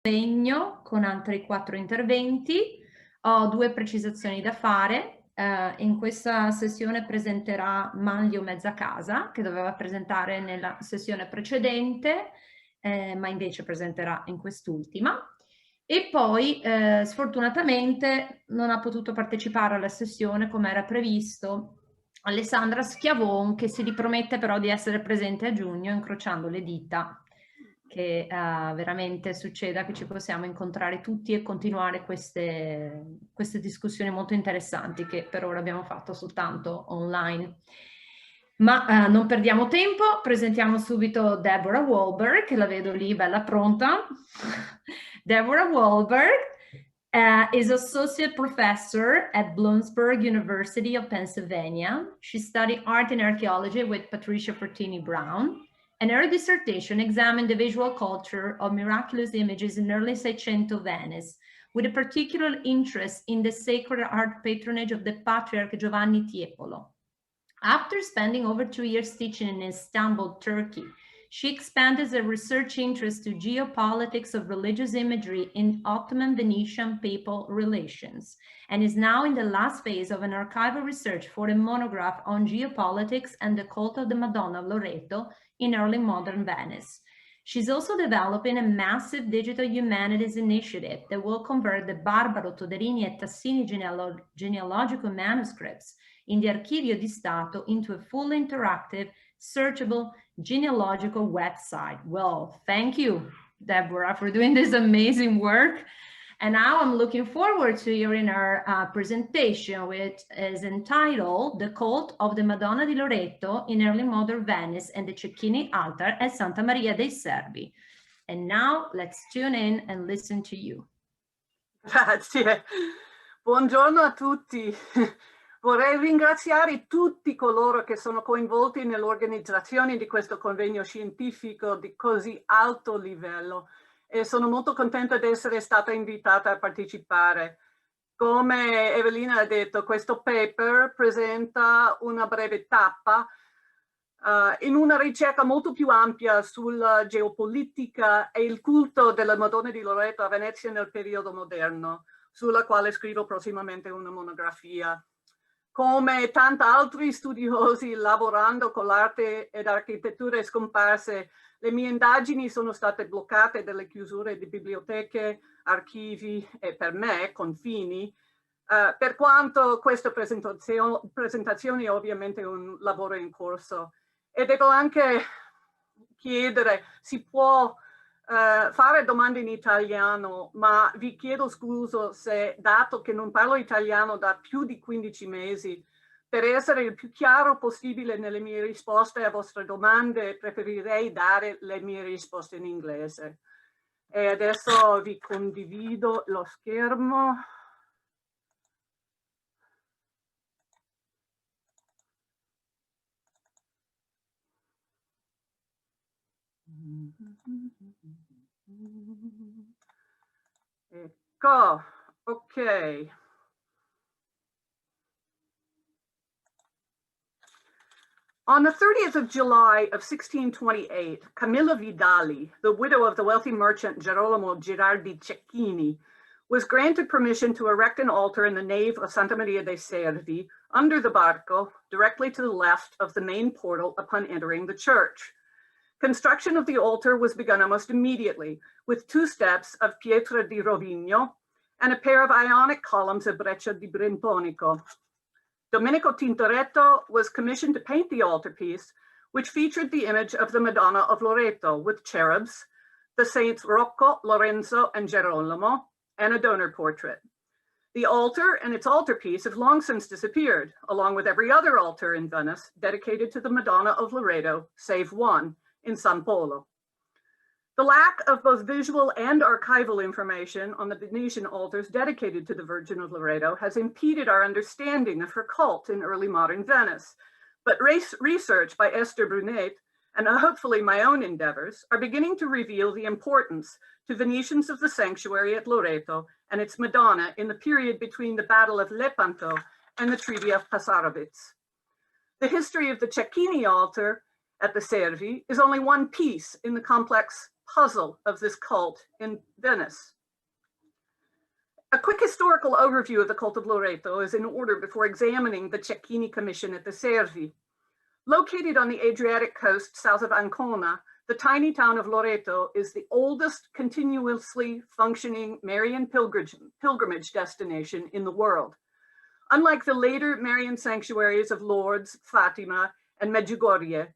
Convegno con altri 4 interventi. Ho 2 precisazioni da fare. In questa sessione presenterà Manlio Mezzacasa, che doveva presentare nella sessione precedente, ma invece presenterà in quest'ultima. E poi sfortunatamente non ha potuto partecipare alla sessione come era previsto Alessandra Schiavon, che si ripromette però di essere presente a giugno, incrociando le dita che veramente succeda che ci possiamo incontrare tutti e continuare queste discussioni molto interessanti che per ora abbiamo fatto soltanto online. Ma non perdiamo tempo, presentiamo subito Deborah Wahlberg, che la vedo lì bella pronta. Deborah Wahlberg is associate professor at Bloomsburg University of Pennsylvania. She studied art and archaeology with Patricia Fortini Brown, and her dissertation examined the visual culture of miraculous images in early Seicento Venice, with a particular interest in the sacred art patronage of the Patriarch Giovanni Tiepolo. After spending over 2 years teaching in Istanbul, Turkey, she expanded her research interest to geopolitics of religious imagery in Ottoman Venetian papal relations, and is now in the last phase of an archival research for a monograph on geopolitics and the cult of the Madonna of Loreto in early modern Venice. She's also developing a massive digital humanities initiative that will convert the Barbaro, Toderini, and Tassini genealogical manuscripts in the Archivio di Stato into a fully interactive, searchable genealogical website. Well, thank you, Deborah, for doing this amazing work. And now I'm looking forward to hearing our presentation, which is entitled The Cult of the Madonna di Loreto in Early Modern Venice and the Cecchini Altar at Santa Maria dei Servi. And now let's tune in and listen to you. Grazie. Buongiorno a tutti. Vorrei ringraziare tutti coloro che sono coinvolti nell'organizzazione di questo convegno scientifico di così alto livello e sono molto contenta di essere stata invitata a partecipare. Come Evelina ha detto, questo paper presenta una breve tappa in una ricerca molto più ampia sulla geopolitica e il culto della Madonna di Loreto a Venezia nel periodo moderno, sulla quale scrivo prossimamente una monografia. Come tanti altri studiosi lavorando con l'arte ed architetture scomparse, le mie indagini sono state bloccate dalle chiusure di biblioteche, archivi e per me confini, per quanto questa presentazione è ovviamente un lavoro in corso. E devo anche chiedere, si può fare domande in italiano, ma vi chiedo scusa se, dato che non parlo italiano da più di 15 mesi, per essere il più chiaro possibile nelle mie risposte a vostre domande, preferirei dare le mie risposte in inglese. E adesso vi condivido lo schermo. Ecco, ok. On the 30th of July of 1628, Camilla Vidali, the widow of the wealthy merchant Gerolamo Girardi Cecchini, was granted permission to erect an altar in the nave of Santa Maria dei Servi under the Barco, directly to the left of the main portal upon entering the church. Construction of the altar was begun almost immediately, with 2 steps of pietra di Rovigno and a pair of Ionic columns of breccia di Brentonico. Domenico Tintoretto was commissioned to paint the altarpiece, which featured the image of the Madonna of Loreto with cherubs, the saints Rocco, Lorenzo, and Gerolamo, and a donor portrait. The altar and its altarpiece have long since disappeared, along with every other altar in Venice dedicated to the Madonna of Loreto, save one, in San Polo. The lack of both visual and archival information on the Venetian altars dedicated to the Virgin of Loreto has impeded our understanding of her cult in early modern Venice. But research by Esther Brunet, and hopefully my own endeavors, are beginning to reveal the importance to Venetians of the sanctuary at Loreto and its Madonna in the period between the Battle of Lepanto and the Treaty of Passarowitz. The history of the Cecchini altar at the Servi is only one piece in the complex puzzle of this cult in Venice. A quick historical overview of the cult of Loreto is in order before examining the Cecchini Commission at the Servi. Located on the Adriatic coast south of Ancona, the tiny town of Loreto is the oldest continuously functioning Marian pilgrimage destination in the world. Unlike the later Marian sanctuaries of Lourdes, Fatima, and Medjugorje,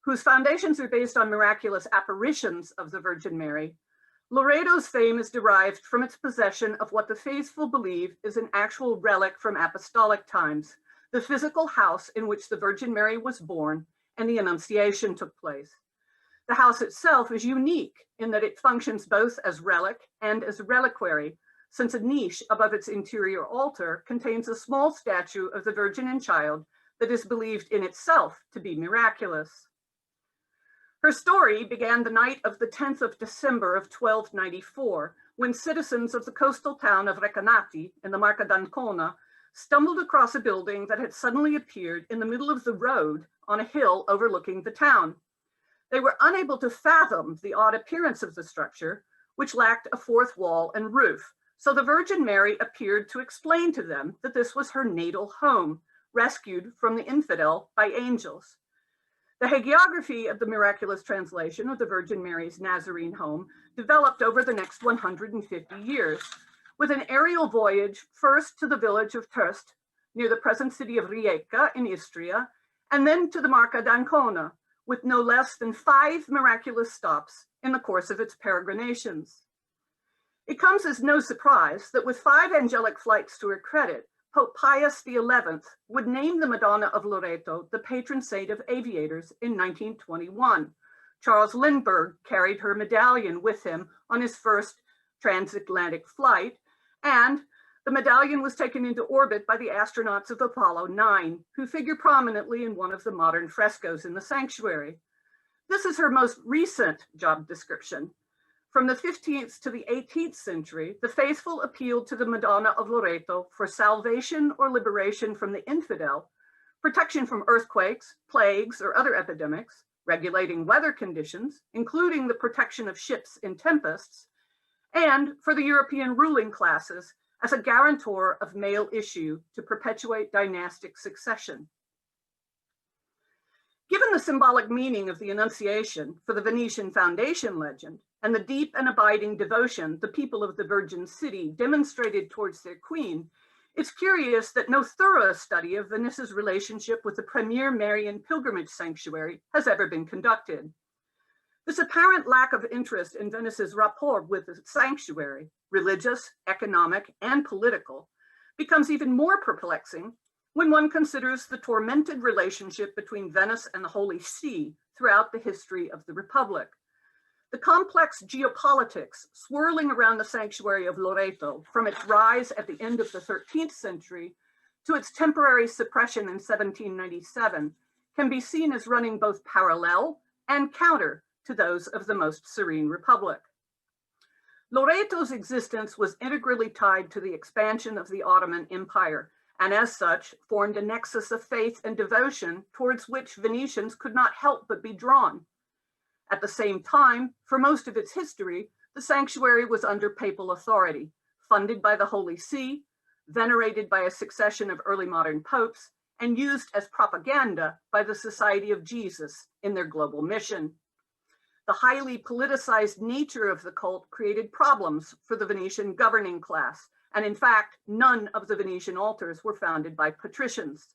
whose foundations are based on miraculous apparitions of the Virgin Mary, Loreto's fame is derived from its possession of what the faithful believe is an actual relic from apostolic times, the physical house in which the Virgin Mary was born and the Annunciation took place. The house itself is unique in that it functions both as relic and as reliquary, since a niche above its interior altar contains a small statue of the Virgin and Child that is believed in itself to be miraculous. Her story began the night of the 10th of December of 1294, when citizens of the coastal town of Recanati in the Marca d'Ancona stumbled across a building that had suddenly appeared in the middle of the road on a hill overlooking the town. They were unable to fathom the odd appearance of the structure, which lacked a fourth wall and roof, so the Virgin Mary appeared to explain to them that this was her natal home, rescued from the infidel by angels. The hagiography of the miraculous translation of the Virgin Mary's Nazarene home developed over the next 150 years, with an aerial voyage first to the village of Terst, near the present city of Rijeka in Istria, and then to the Marca d'Ancona, with no less than 5 miraculous stops in the course of its peregrinations. It comes as no surprise that with 5 angelic flights to her credit, Pope Pius XI would name the Madonna of Loreto the patron saint of aviators in 1921. Charles Lindbergh carried her medallion with him on his first transatlantic flight, and the medallion was taken into orbit by the astronauts of Apollo 9, who figure prominently in one of the modern frescoes in the sanctuary. This is her most recent job description. From the 15th to the 18th century, the faithful appealed to the Madonna of Loreto for salvation or liberation from the infidel, protection from earthquakes, plagues, or other epidemics, regulating weather conditions, including the protection of ships in tempests, and for the European ruling classes as a guarantor of male issue to perpetuate dynastic succession. Given the symbolic meaning of the Annunciation for the Venetian foundation legend and the deep and abiding devotion the people of the Virgin City demonstrated towards their queen, it's curious that no thorough study of Venice's relationship with the premier Marian pilgrimage sanctuary has ever been conducted. This apparent lack of interest in Venice's rapport with the sanctuary, religious, economic, and political, becomes even more perplexing when one considers the tormented relationship between Venice and the Holy See throughout the history of the Republic. The complex geopolitics swirling around the sanctuary of Loreto from its rise at the end of the 13th century to its temporary suppression in 1797 can be seen as running both parallel and counter to those of the most serene Republic. Loreto's existence was integrally tied to the expansion of the Ottoman Empire, and as such formed a nexus of faith and devotion towards which Venetians could not help but be drawn. At the same time, for most of its history, the sanctuary was under papal authority, funded by the Holy See, venerated by a succession of early modern popes, and used as propaganda by the Society of Jesus in their global mission. The highly politicized nature of the cult created problems for the Venetian governing class, and in fact, none of the Venetian altars were founded by patricians.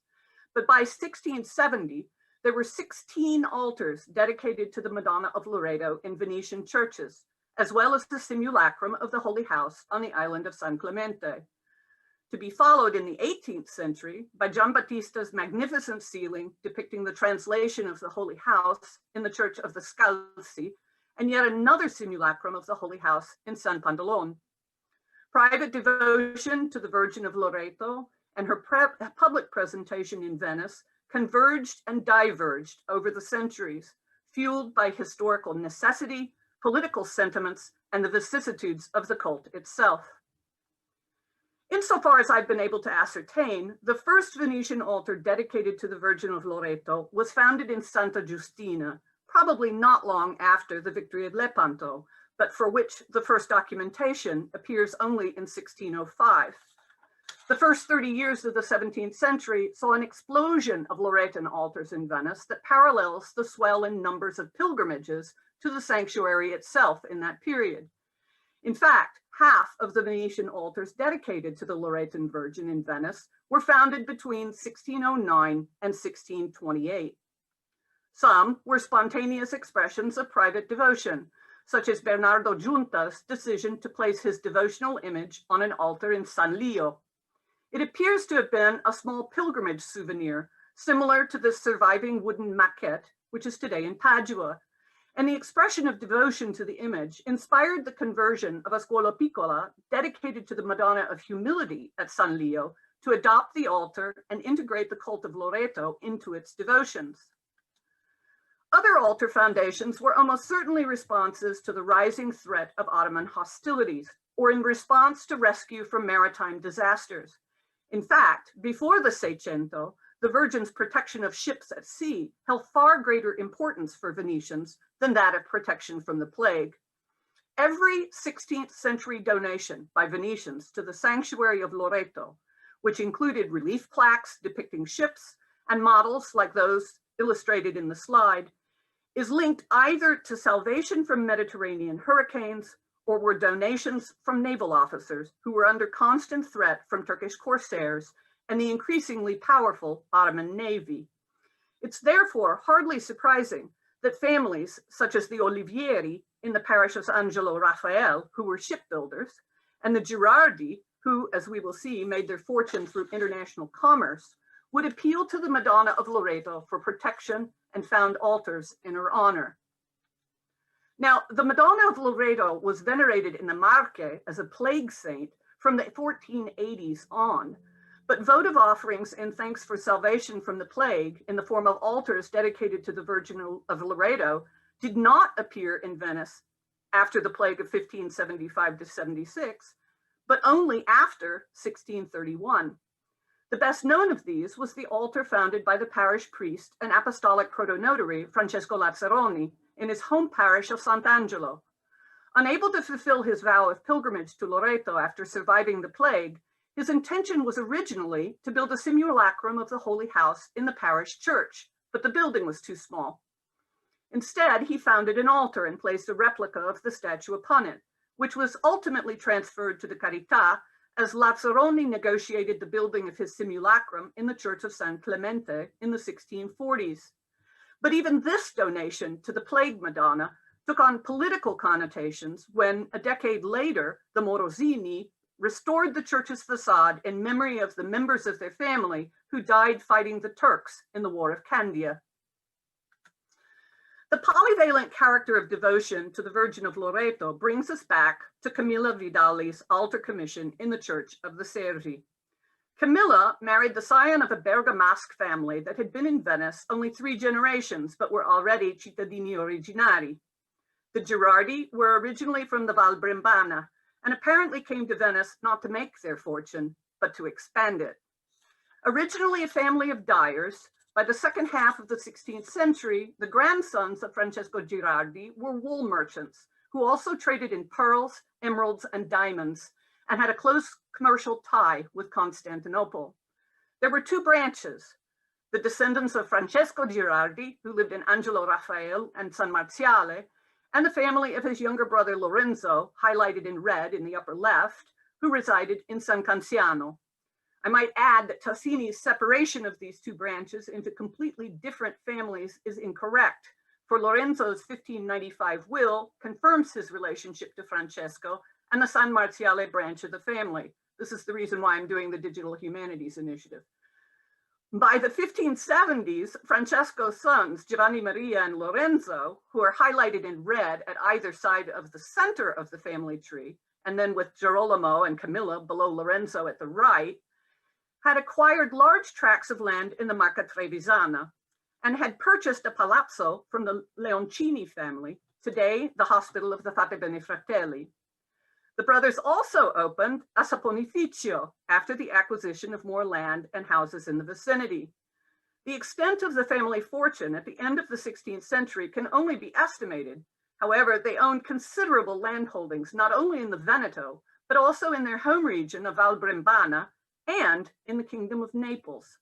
But by 1670, there were 16 altars dedicated to the Madonna of Loreto in Venetian churches, as well as the simulacrum of the Holy House on the island of San Clemente, to be followed in the 18th century by Giambattista's magnificent ceiling depicting the translation of the Holy House in the Church of the Scalzi, and yet another simulacrum of the Holy House in San Pantalone. Private devotion to the Virgin of Loreto and her public presentation in Venice converged and diverged over the centuries, fueled by historical necessity, political sentiments, and the vicissitudes of the cult itself. Insofar as I've been able to ascertain, the first Venetian altar dedicated to the Virgin of Loreto was founded in Santa Giustina, probably not long after the victory of Lepanto, but for which the first documentation appears only in 1605. The first 30 years of the 17th century saw an explosion of Loretan altars in Venice that parallels the swell in numbers of pilgrimages to the sanctuary itself in that period. In fact, half of the Venetian altars dedicated to the Loretan Virgin in Venice were founded between 1609 and 1628. Some were spontaneous expressions of private devotion, such as Bernardo Giunta's decision to place his devotional image on an altar in San Leo. It appears to have been a small pilgrimage souvenir, similar to the surviving wooden maquette, which is today in Padua. And the expression of devotion to the image inspired the conversion of a scuola piccola dedicated to the Madonna of Humility at San Leo to adopt the altar and integrate the cult of Loreto into its devotions. Other altar foundations were almost certainly responses to the rising threat of Ottoman hostilities, or in response to rescue from maritime disasters. In fact, before the Seicento, the Virgin's protection of ships at sea held far greater importance for Venetians than that of protection from the plague. Every 16th century donation by Venetians to the sanctuary of Loreto, which included relief plaques depicting ships and models like those illustrated in the slide, is linked either to salvation from Mediterranean hurricanes or were donations from naval officers who were under constant threat from Turkish corsairs and the increasingly powerful Ottoman Navy. It's therefore hardly surprising that families such as the Olivieri in the parish of Angelo Raphael, who were shipbuilders, and the Girardi, who, as we will see, made their fortune through international commerce, would appeal to the Madonna of Loreto for protection and found altars in her honor. Now, the Madonna of Loreto was venerated in the Marche as a plague saint from the 1480s on, but votive offerings in thanks for salvation from the plague in the form of altars dedicated to the Virgin of Loreto did not appear in Venice after the plague of 1575 to 76, but only after 1631. The best known of these was the altar founded by the parish priest and apostolic protonotary Francesco Lazzaroni in his home parish of Sant'Angelo. Unable to fulfill his vow of pilgrimage to Loreto after surviving the plague, his intention was originally to build a simulacrum of the Holy House in the parish church, but the building was too small. Instead, he founded an altar and placed a replica of the statue upon it, which was ultimately transferred to the Carità as Lazzaroni negotiated the building of his simulacrum in the Church of San Clemente in the 1640s. But even this donation to the plague Madonna took on political connotations when, a decade later, the Morosini restored the church's facade in memory of the members of their family who died fighting the Turks in the War of Candia. The polyvalent character of devotion to the Virgin of Loreto brings us back to Camilla Vidali's altar commission in the Church of the Servi. Camilla married the scion of a Bergamasque family that had been in Venice only 3 generations, but were already cittadini originari. The Girardi were originally from the Val Brembana and apparently came to Venice not to make their fortune, but to expand it. Originally a family of dyers, by the second half of the 16th century, the grandsons of Francesco Girardi were wool merchants who also traded in pearls, emeralds, and diamonds, and had a close commercial tie with Constantinople. There were 2 branches, the descendants of Francesco Girardi, who lived in Angelo Raphael and San Marziale, and the family of his younger brother Lorenzo, highlighted in red in the upper left, who resided in San Canciano. I might add that Tassini's separation of these 2 branches into completely different families is incorrect, for Lorenzo's 1595 will confirms his relationship to Francesco and the San Marziale branch of the family. This is the reason why I'm doing the Digital Humanities Initiative. By the 1570s, Francesco's sons, Giovanni Maria and Lorenzo, who are highlighted in red at either side of the center of the family tree, and then with Girolamo and Camilla below Lorenzo at the right, had acquired large tracts of land in the Marca Trevisana and had purchased a palazzo from the Leoncini family, today the Hospital of the Fate Bene Fratelli. The brothers also opened a saponificio after the acquisition of more land and houses in the vicinity. The extent of the family fortune at the end of the 16th century can only be estimated. However, they owned considerable land holdings, not only in the Veneto, but also in their home region of Val Brembana and in the Kingdom of Naples.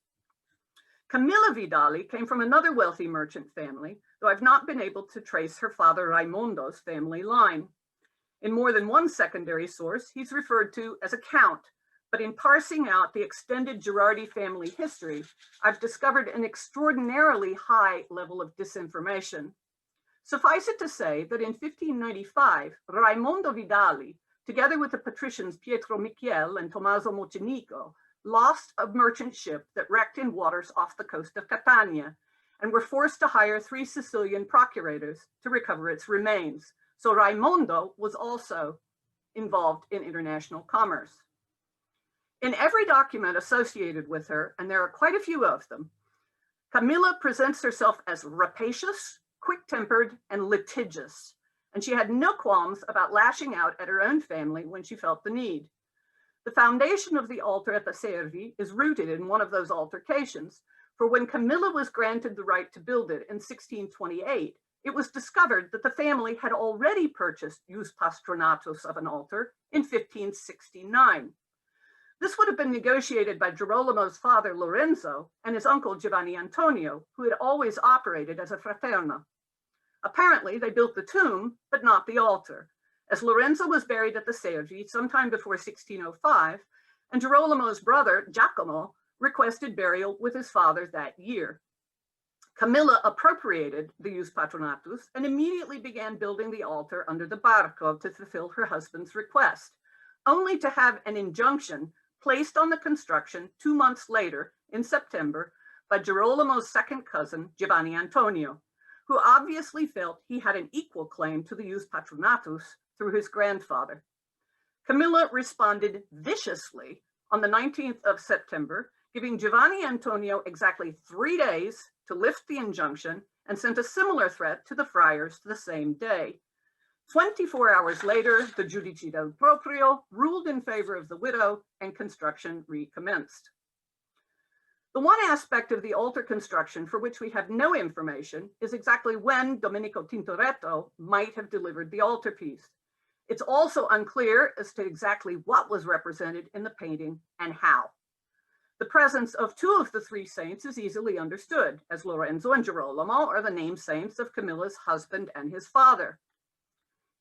Camilla Vidali came from another wealthy merchant family, though I've not been able to trace her father Raimondo's family line. In more than one secondary source, he's referred to as a count, but in parsing out the extended Girardi family history, I've discovered an extraordinarily high level of disinformation. Suffice it to say that in 1595, Raimondo Vidali, together with the patricians Pietro Michiel and Tommaso Mocenigo, lost a merchant ship that wrecked in waters off the coast of Catania and were forced to hire 3 Sicilian procurators to recover its remains. So Raimondo was also involved in international commerce. In every document associated with her, and there are quite a few of them, Camilla presents herself as rapacious, quick-tempered, and litigious, and she had no qualms about lashing out at her own family when she felt the need. The foundation of the altar at the Servi is rooted in one of those altercations, for when Camilla was granted the right to build it in 1628, it was discovered that the family had already purchased ius patronatus of an altar in 1569. This would have been negotiated by Girolamo's father, Lorenzo, and his uncle, Giovanni Antonio, who had always operated as a fraterna. Apparently, they built the tomb, but not the altar, as Lorenzo was buried at the Servi sometime before 1605, and Girolamo's brother, Giacomo, requested burial with his father that year. Camilla appropriated the ius patronatus and immediately began building the altar under the barco to fulfill her husband's request, only to have an injunction placed on the construction 2 months later in September by Girolamo's second cousin, Giovanni Antonio, who obviously felt he had an equal claim to the ius patronatus through his grandfather. Camilla responded viciously on the 19th of September, giving Giovanni Antonio exactly 3 days to lift the injunction, and sent a similar threat to the friars the same day. 24 hours later, the Giudice del Proprio ruled in favor of the widow and construction recommenced. The one aspect of the altar construction for which we have no information is exactly when Domenico Tintoretto might have delivered the altarpiece. It's also unclear as to exactly what was represented in the painting and how. The presence of 2 of the 3 saints is easily understood, as Lorenzo and Girolamo are the name saints of Camilla's husband and his father.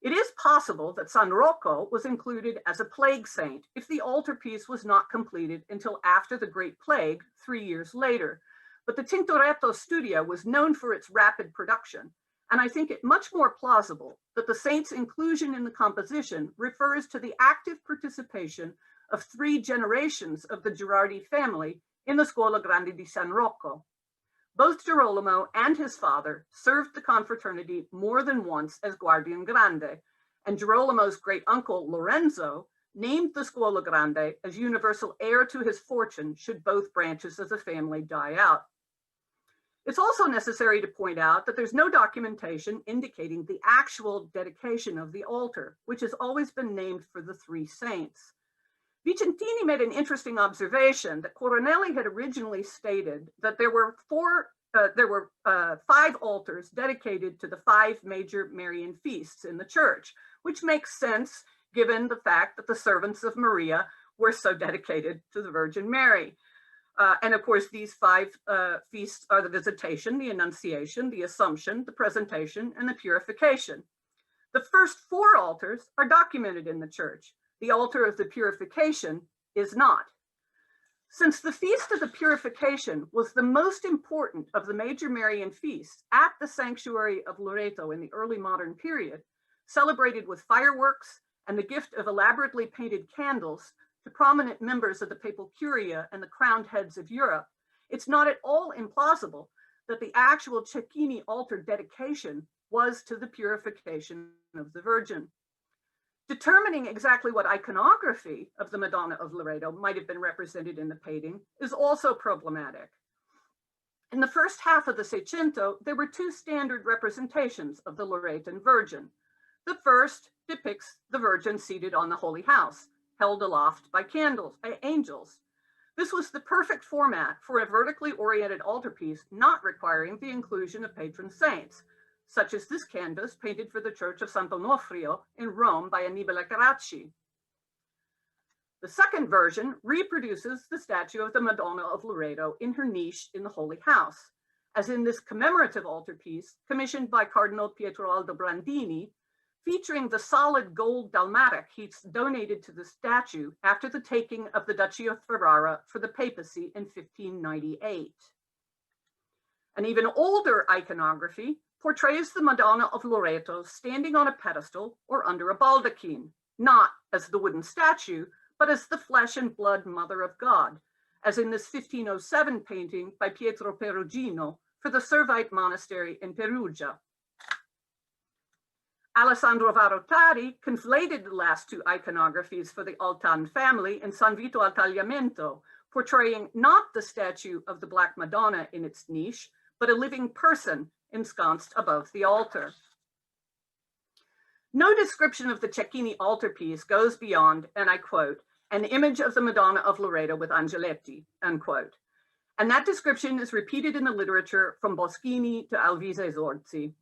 It is possible that San Rocco was included as a plague saint if the altarpiece was not completed until after the Great Plague 3 years later, but the Tintoretto studio was known for its rapid production, and I think it much more plausible that the saint's inclusion in the composition refers to the active participation of 3 generations of the Girardi family in the Scuola Grande di San Rocco. Both Girolamo and his father served the confraternity more than once as Guardian Grande, and Girolamo's great uncle Lorenzo named the Scuola Grande as universal heir to his fortune should both branches of the family die out. It's also necessary to point out that there's no documentation indicating the actual dedication of the altar, which has always been named for the 3 saints. Vicentini made an interesting observation that Coronelli had originally stated that there were 5 altars dedicated to the 5 major Marian feasts in the church, which makes sense given the fact that the servants of Maria were so dedicated to the Virgin Mary. And of course, these 5 feasts are the Visitation, the Annunciation, the Assumption, the Presentation, and the Purification. The first 4 altars are documented in the church. The altar of the Purification is not. Since the Feast of the Purification was the most important of the major Marian feasts at the Sanctuary of Loreto in the early modern period, celebrated with fireworks and the gift of elaborately painted candles to prominent members of the Papal Curia and the crowned heads of Europe, it's not at all implausible that the actual Cecchini altar dedication was to the purification of the Virgin. Determining exactly what iconography of the Madonna of Loreto might have been represented in the painting is also problematic. In the first half of the Seicento, there were 2 standard representations of the Loretan Virgin. The first depicts the Virgin seated on the Holy House, held aloft by angels. This was the perfect format for a vertically oriented altarpiece not requiring the inclusion of patron saints, such as this canvas painted for the Church of Sant'Onofrio in Rome by Annibale Carracci. The second version reproduces the statue of the Madonna of Loreto in her niche in the Holy House, as in this commemorative altarpiece commissioned by Cardinal Pietro Aldobrandini, featuring the solid gold dalmatic he's donated to the statue after the taking of the Duchy of Ferrara for the papacy in 1598. An even older iconography portrays the Madonna of Loreto standing on a pedestal or under a baldachin, not as the wooden statue, but as the flesh and blood Mother of God, as in this 1507 painting by Pietro Perugino for the Servite monastery in Perugia. Alessandro Varotari conflated the last two iconographies for the Altan family in San Vito al Tagliamento, portraying not the statue of the Black Madonna in its niche, but a living person ensconced above the altar. No description of the Cecchini altarpiece goes beyond, and I quote, an image of the Madonna of Loreto with angeletti, unquote. And that description is repeated in the literature from Boschini to Alvise Zorzi.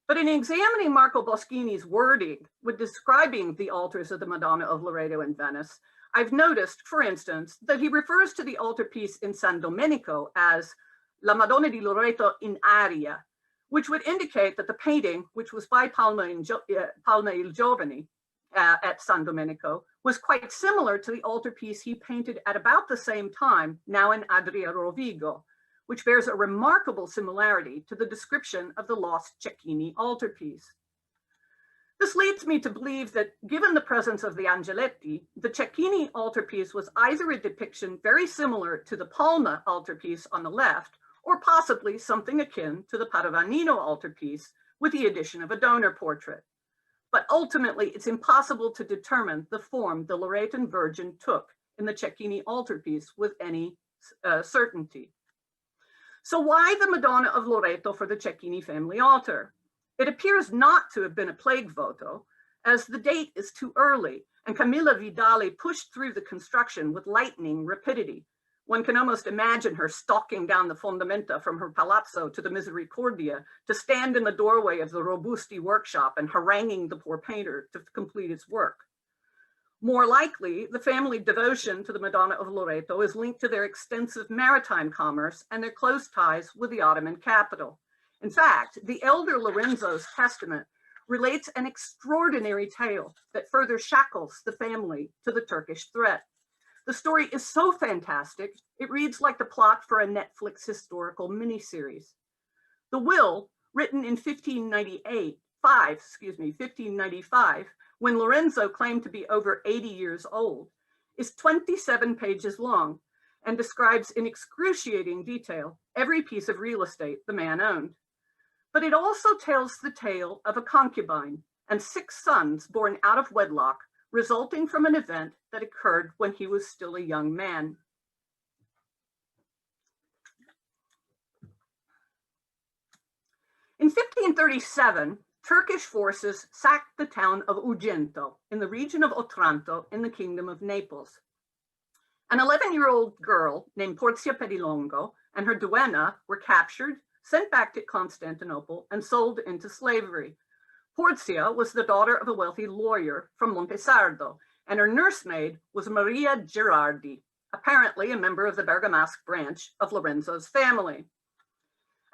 But in examining Marco Boschini's wording when describing the altars of the Madonna of Loreto in Venice, I've noticed, for instance, that he refers to the altarpiece in San Domenico as La Madonna di Loreto in aria, which would indicate that the painting, which was by Palma il Giovane at San Domenico, was quite similar to the altarpiece he painted at about the same time, now in Adria Rovigo, which bears a remarkable similarity to the description of the lost Cecchini altarpiece. This leads me to believe that, given the presence of the angeletti, the Cecchini altarpiece was either a depiction very similar to the Palma altarpiece on the left, or possibly something akin to the Paravanino altarpiece with the addition of a donor portrait. But ultimately, it's impossible to determine the form the Loretan Virgin took in the Cecchini altarpiece with any certainty. So why the Madonna of Loreto for the Cecchini family altar? It appears not to have been a plague voto, as the date is too early, and Camilla Vidali pushed through the construction with lightning rapidity. One can almost imagine her stalking down the fondamenta from her palazzo to the Misericordia to stand in the doorway of the Robusti workshop and haranguing the poor painter to complete his work. More likely, the family devotion to the Madonna of Loreto is linked to their extensive maritime commerce and their close ties with the Ottoman capital. In fact, the elder Lorenzo's testament relates an extraordinary tale that further shackles the family to the Turkish threat. The story is so fantastic, it reads like the plot for a Netflix historical miniseries. The will, written in 1595, when Lorenzo claimed to be over 80 years old, is 27 pages long and describes in excruciating detail every piece of real estate the man owned. But it also tells the tale of a concubine and 6 sons born out of wedlock, resulting from an event that occurred when he was still a young man. In 1537, Turkish forces sacked the town of Ugento in the region of Otranto in the Kingdom of Naples. An 11-year-old girl named Porzia Pedilongo and her duenna were captured, sent back to Constantinople, and sold into slavery. Porzia was the daughter of a wealthy lawyer from Montesardo, and her nursemaid was Maria Gerardi, apparently a member of the Bergamasque branch of Lorenzo's family.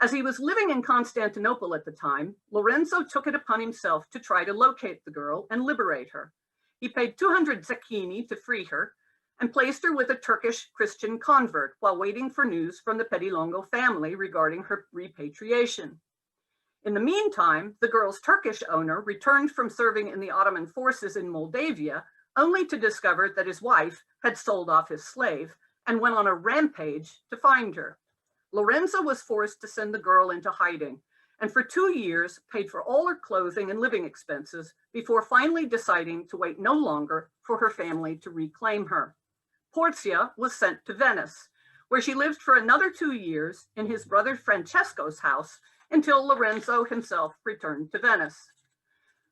As he was living in Constantinople at the time, Lorenzo took it upon himself to try to locate the girl and liberate her. He paid 200 zecchini to free her and placed her with a Turkish Christian convert while waiting for news from the Pedilongo family regarding her repatriation. In the meantime, the girl's Turkish owner returned from serving in the Ottoman forces in Moldavia, only to discover that his wife had sold off his slave and went on a rampage to find her. Lorenzo was forced to send the girl into hiding, and for 2 years paid for all her clothing and living expenses before finally deciding to wait no longer for her family to reclaim her. Porzia was sent to Venice, where she lived for another 2 years in his brother Francesco's house until Lorenzo himself returned to Venice.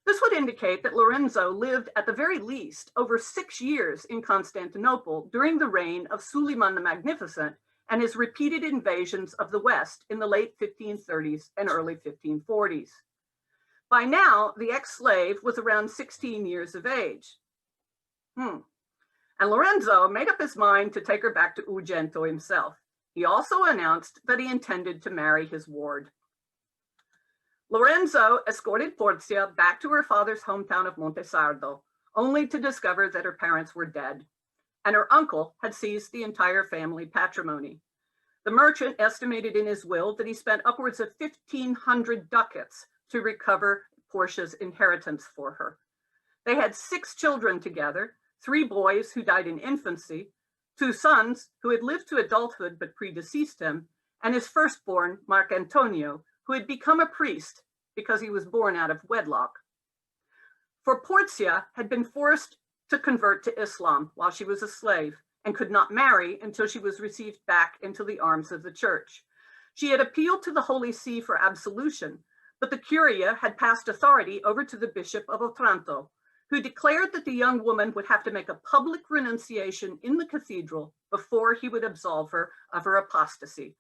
This would indicate that Lorenzo lived at the very least over 6 years in Constantinople during the reign of Suleiman the Magnificent and his repeated invasions of the West in the late 1530s and early 1540s. By now, the ex-slave was around 16 years of age. And Lorenzo made up his mind to take her back to Ugento himself. He also announced that he intended to marry his ward. Lorenzo escorted Porzia back to her father's hometown of Montesardo, only to discover that her parents were dead, and her uncle had seized the entire family patrimony. The merchant estimated in his will that he spent upwards of 1,500 ducats to recover Portia's inheritance for her. They had 6 children together, 3 boys who died in infancy, 2 sons who had lived to adulthood but predeceased him, and his firstborn, Marc Antonio, who had become a priest because he was born out of wedlock. For Porzia had been forced to convert to Islam while she was a slave and could not marry until she was received back into the arms of the church. She had appealed to the Holy See for absolution, but the Curia had passed authority over to the Bishop of Otranto, who declared that the young woman would have to make a public renunciation in the cathedral before he would absolve her of her apostasy.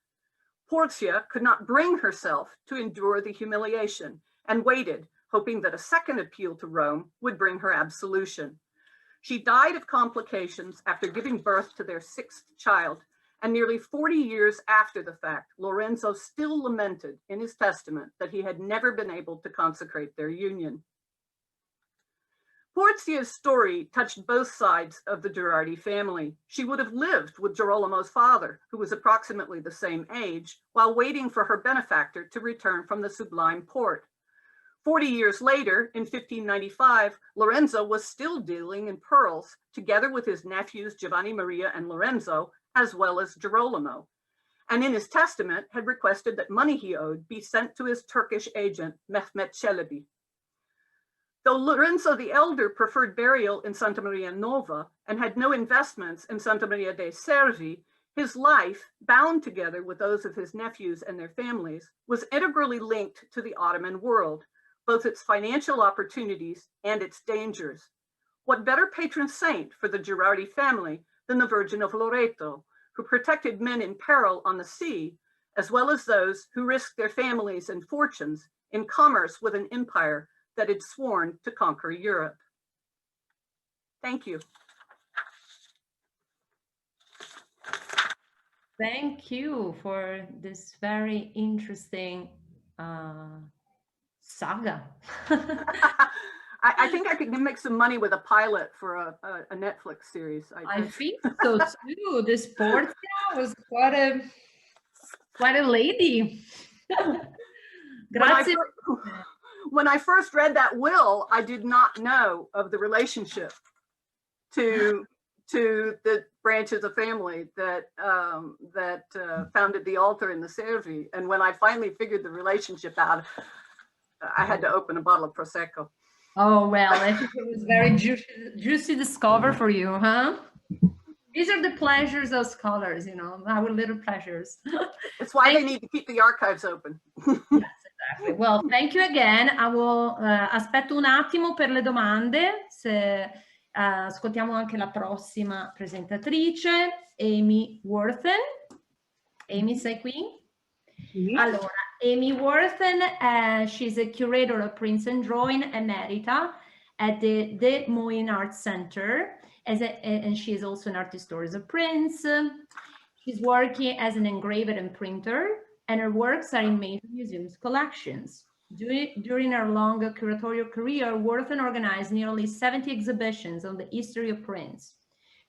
Porzia could not bring herself to endure the humiliation and waited, hoping that a second appeal to Rome would bring her absolution. She died of complications after giving birth to their 6th child, and nearly 40 years after the fact, Lorenzo still lamented in his testament that he had never been able to consecrate their union. Porzia's story touched both sides of the Gherardi family. She would have lived with Girolamo's father, who was approximately the same age, while waiting for her benefactor to return from the Sublime Porte. 40 years later, in 1595, Lorenzo was still dealing in pearls, together with his nephews Giovanni Maria and Lorenzo, as well as Girolamo, and in his testament had requested that money he owed be sent to his Turkish agent, Mehmet Çelebi. Though Lorenzo the Elder preferred burial in Santa Maria Nova and had no investments in Santa Maria dei Servi, his life, bound together with those of his nephews and their families, was integrally linked to the Ottoman world, both its financial opportunities and its dangers. What better patron saint for the Gherardi family than the Virgin of Loreto, who protected men in peril on the sea, as well as those who risked their families and fortunes in commerce with an empire that had sworn to conquer Europe. Thank you. Thank you for this very interesting saga. I think I could make some money with a pilot for a Netflix series. I think so too. This Porzia was quite a lady. Grazie. When I first read that will, I did not know of the relationship to the branch of the family that founded the altar in the Servi. And when I finally figured the relationship out, I had to open a bottle of Prosecco. Oh, well, I think it was very juicy discover for you, huh? These are the pleasures of scholars, you know, our little pleasures. That's why they need to keep the archives open. Yes, exactly. Well, thank you again. I will aspetto un attimo per le domande. Se ascoltiamo anche la prossima presentatrice, Amy Worthen. Amy, sei qui? Sì. Allora, Amy Worthen, she's a curator of prints and drawing emerita at the Des Moines Art Center, and she is also an art historian of prints. She's working as an engraver and printer, and her works are in major museums collections. During her long curatorial career, Worthen organized nearly 70 exhibitions on the history of prints.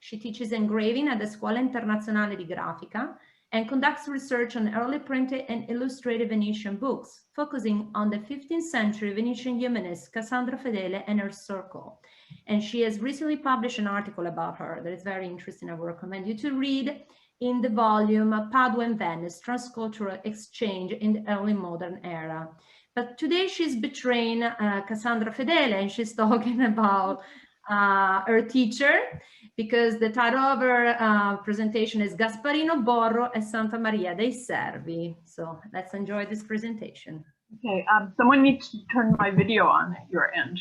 She teaches engraving at the Scuola Internazionale di Grafica and conducts research on early printed and illustrated Venetian books, focusing on the 15th century Venetian humanist Cassandra Fedele and her circle. And she has recently published an article about her that is very interesting. I would recommend you to read in the volume Padua and Venice, Transcultural Exchange in the Early Modern Era. But today she's betraying Cassandra Fedele, and she's talking about her teacher, because the title of her presentation is Gasparino Borro e Santa Maria dei Servi. So let's enjoy this presentation. Okay, someone needs to turn my video on at your end.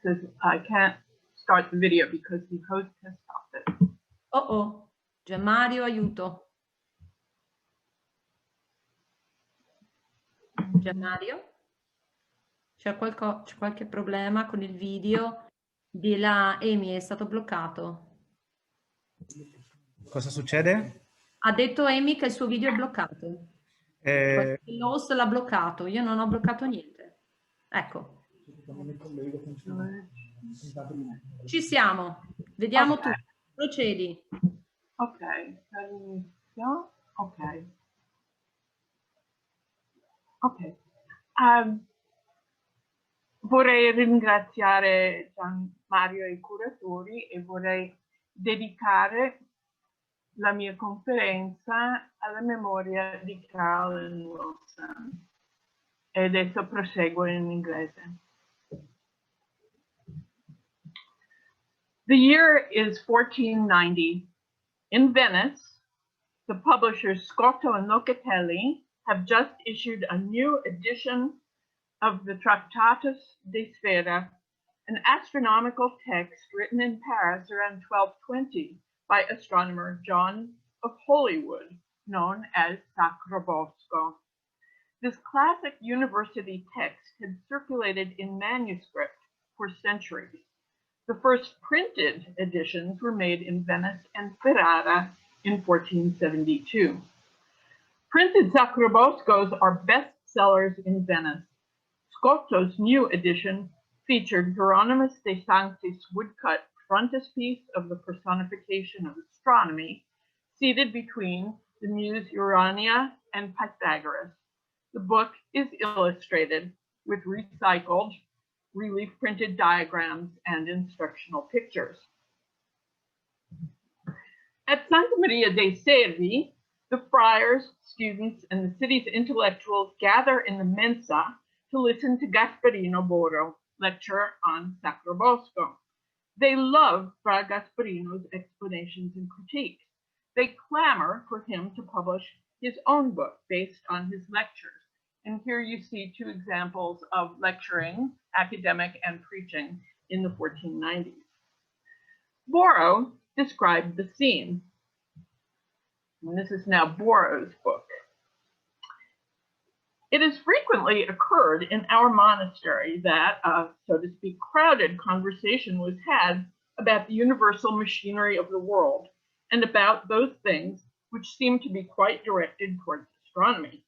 Because I can't start the video because the host has stopped it. Oh oh, Gianmario, aiuto. Gianmario? C'è qualche problema con il video? Di là, Amy è stato bloccato. Cosa succede? Ha detto Amy che il suo video è bloccato. L'host l'ha bloccato, io non ho bloccato niente. Ecco. Ci siamo, vediamo Okay. tutto. Procedi. Ok, dall'inizio. Ok. Ok. Vorrei ringraziare Gianmario e i curatori e vorrei dedicare la mia conferenza alla memoria di Carolyn Wilson. E adesso proseguo in inglese. The year is 1490. In Venice, the publishers Scotto and Locatelli have just issued a new edition of the Tractatus de Sfera, an astronomical text written in Paris around 1220 by astronomer John of Holywood, known as Sacrobosco. This classic university text had circulated in manuscript for centuries. The first printed editions were made in Venice and Ferrara in 1472. Printed Sacroboscos are bestsellers in Venice. Scotto's new edition featured Hieronymus de Sanctis woodcut frontispiece of the personification of astronomy, seated between the muse Urania and Pythagoras. The book is illustrated with recycled relief printed diagrams and instructional pictures. At Santa Maria dei Servi, the friars, students, and the city's intellectuals gather in the mensa to listen to Gasparino Borro lecture on Sacrobosco. They love Fra Gasparino's explanations and critiques. They clamor for him to publish his own book based on his lectures. And here you see two examples of lecturing, academic and preaching, in the 1490s. Borro described the scene. And this is now Borro's book. It has frequently occurred in our monastery that, so to speak, crowded conversation was had about the universal machinery of the world and about those things which seem to be quite directed towards astronomy.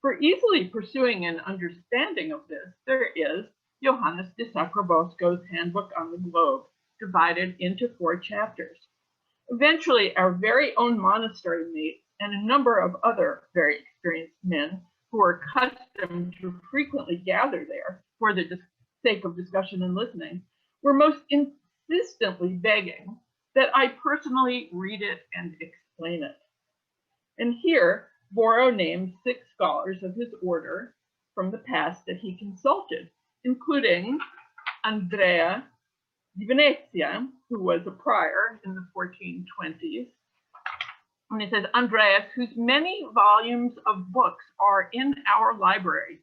For easily pursuing an understanding of this, there is Johannes de Sacrobosco's Handbook on the Globe, divided into 4 chapters. Eventually, our very own monastery mates and a number of other very experienced men who are accustomed to frequently gather there for the sake of discussion and listening, were most insistently begging that I personally read it and explain it. And here, Borro names 6 scholars of his order from the past that he consulted, including Andrea di Venezia, who was a prior in the 1420s. And he says, Andreas, whose many volumes of books are in our library,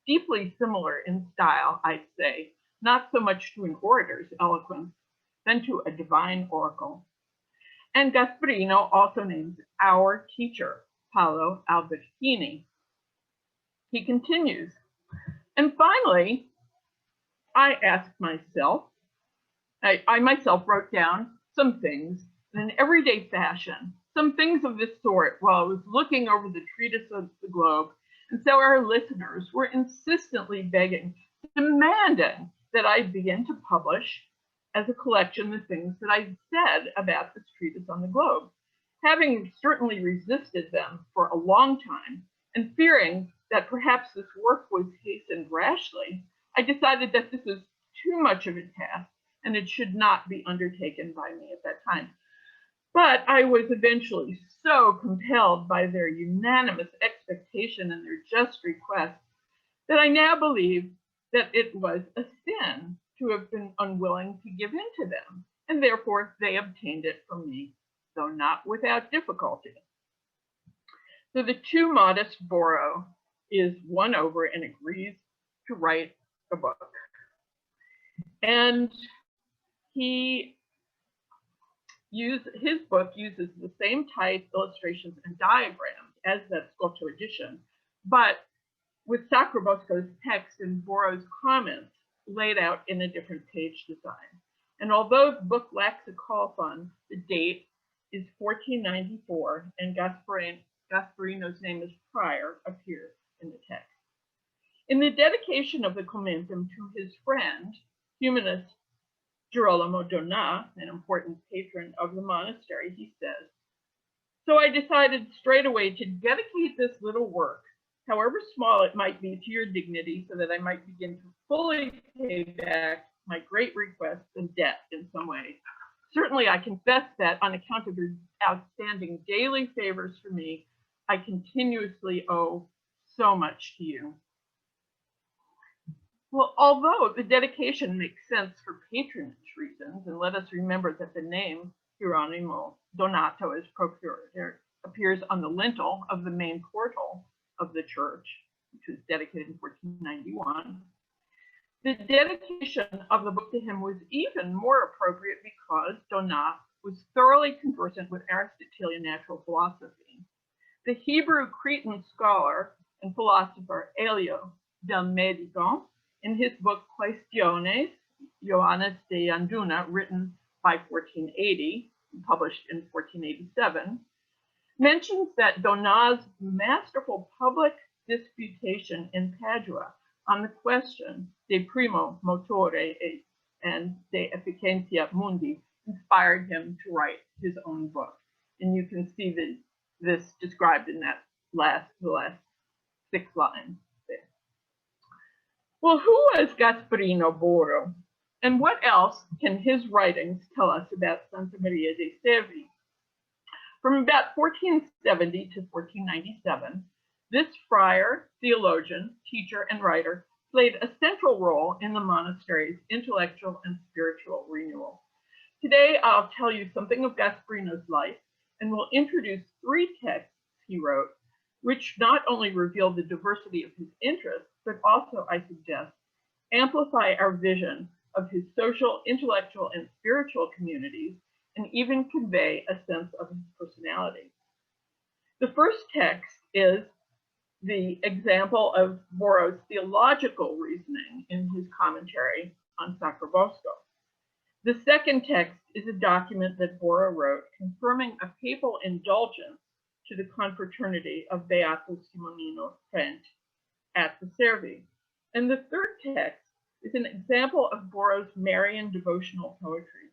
deeply similar in style, I'd say, not so much to an orator's eloquence, than to a divine oracle. And Gasparino also names our teacher, Paolo Albertini. He continues, and finally, I asked myself, I myself wrote down some things in an everyday fashion, some things of this sort while I was looking over the treatise of the globe. And so our listeners were insistently begging, demanding that I begin to publish as a collection the things that I said about this treatise on the globe. Having certainly resisted them for a long time and fearing that perhaps this work was hastened rashly, I decided that this was too much of a task and it should not be undertaken by me at that time. But I was eventually so compelled by their unanimous expectation and their just request that I now believe that it was a sin to have been unwilling to give in to them, and therefore they obtained it from me, though not without difficulty. So the too modest Borro is won over and agrees to write a book. And his book uses the same type, illustrations, and diagrams as that Scorcho edition, but with Sacrobosco's text and Borrow's comments laid out in a different page design. And although the book lacks a colophon, the date is 1494, and Gasparino's name as prior appears in the text. In the dedication of the Commentum to his friend, humanist Girolamo Donà, an important patron of the monastery, he says, "So I decided straight away to dedicate this little work, however small it might be, to your dignity, so that I might begin to fully pay back my great requests and debt in some way. Certainly I confess that on account of your outstanding daily favors for me, I continuously owe so much to you." Well, although the dedication makes sense for patronage reasons, and let us remember that the name Hieronimo Donato as procurator appears on the lintel of the main portal of the church, which was dedicated in 1491, the dedication of the book to him was even more appropriate because Donat was thoroughly conversant with Aristotelian natural philosophy. The Hebrew Cretan scholar and philosopher Elio del Medico, in his book Questiones Ioannis de Anduna, written by 1480, published in 1487, mentions that Donat's masterful public disputation in Padua on the question de primo motore and de efficientia mundi inspired him to write his own book. And you can see this described in that the last 6 lines there. Well, who was Gasparino Borro? And what else can his writings tell us about Santa Maria dei Servi? From about 1470 to 1497, this friar, theologian, teacher, and writer played a central role in the monastery's intellectual and spiritual renewal. Today, I'll tell you something of Gasparino's life, and will introduce 3 texts he wrote, which not only reveal the diversity of his interests, but also, I suggest, amplify our vision of his social, intellectual, and spiritual communities, and even convey a sense of his personality. The first text is the example of Borro's theological reasoning in his commentary on Sacrobosco. The second text is a document that Borro wrote confirming a papal indulgence to the confraternity of Beato Simonino Trent at the Servi. And the third text is an example of Borro's Marian devotional poetry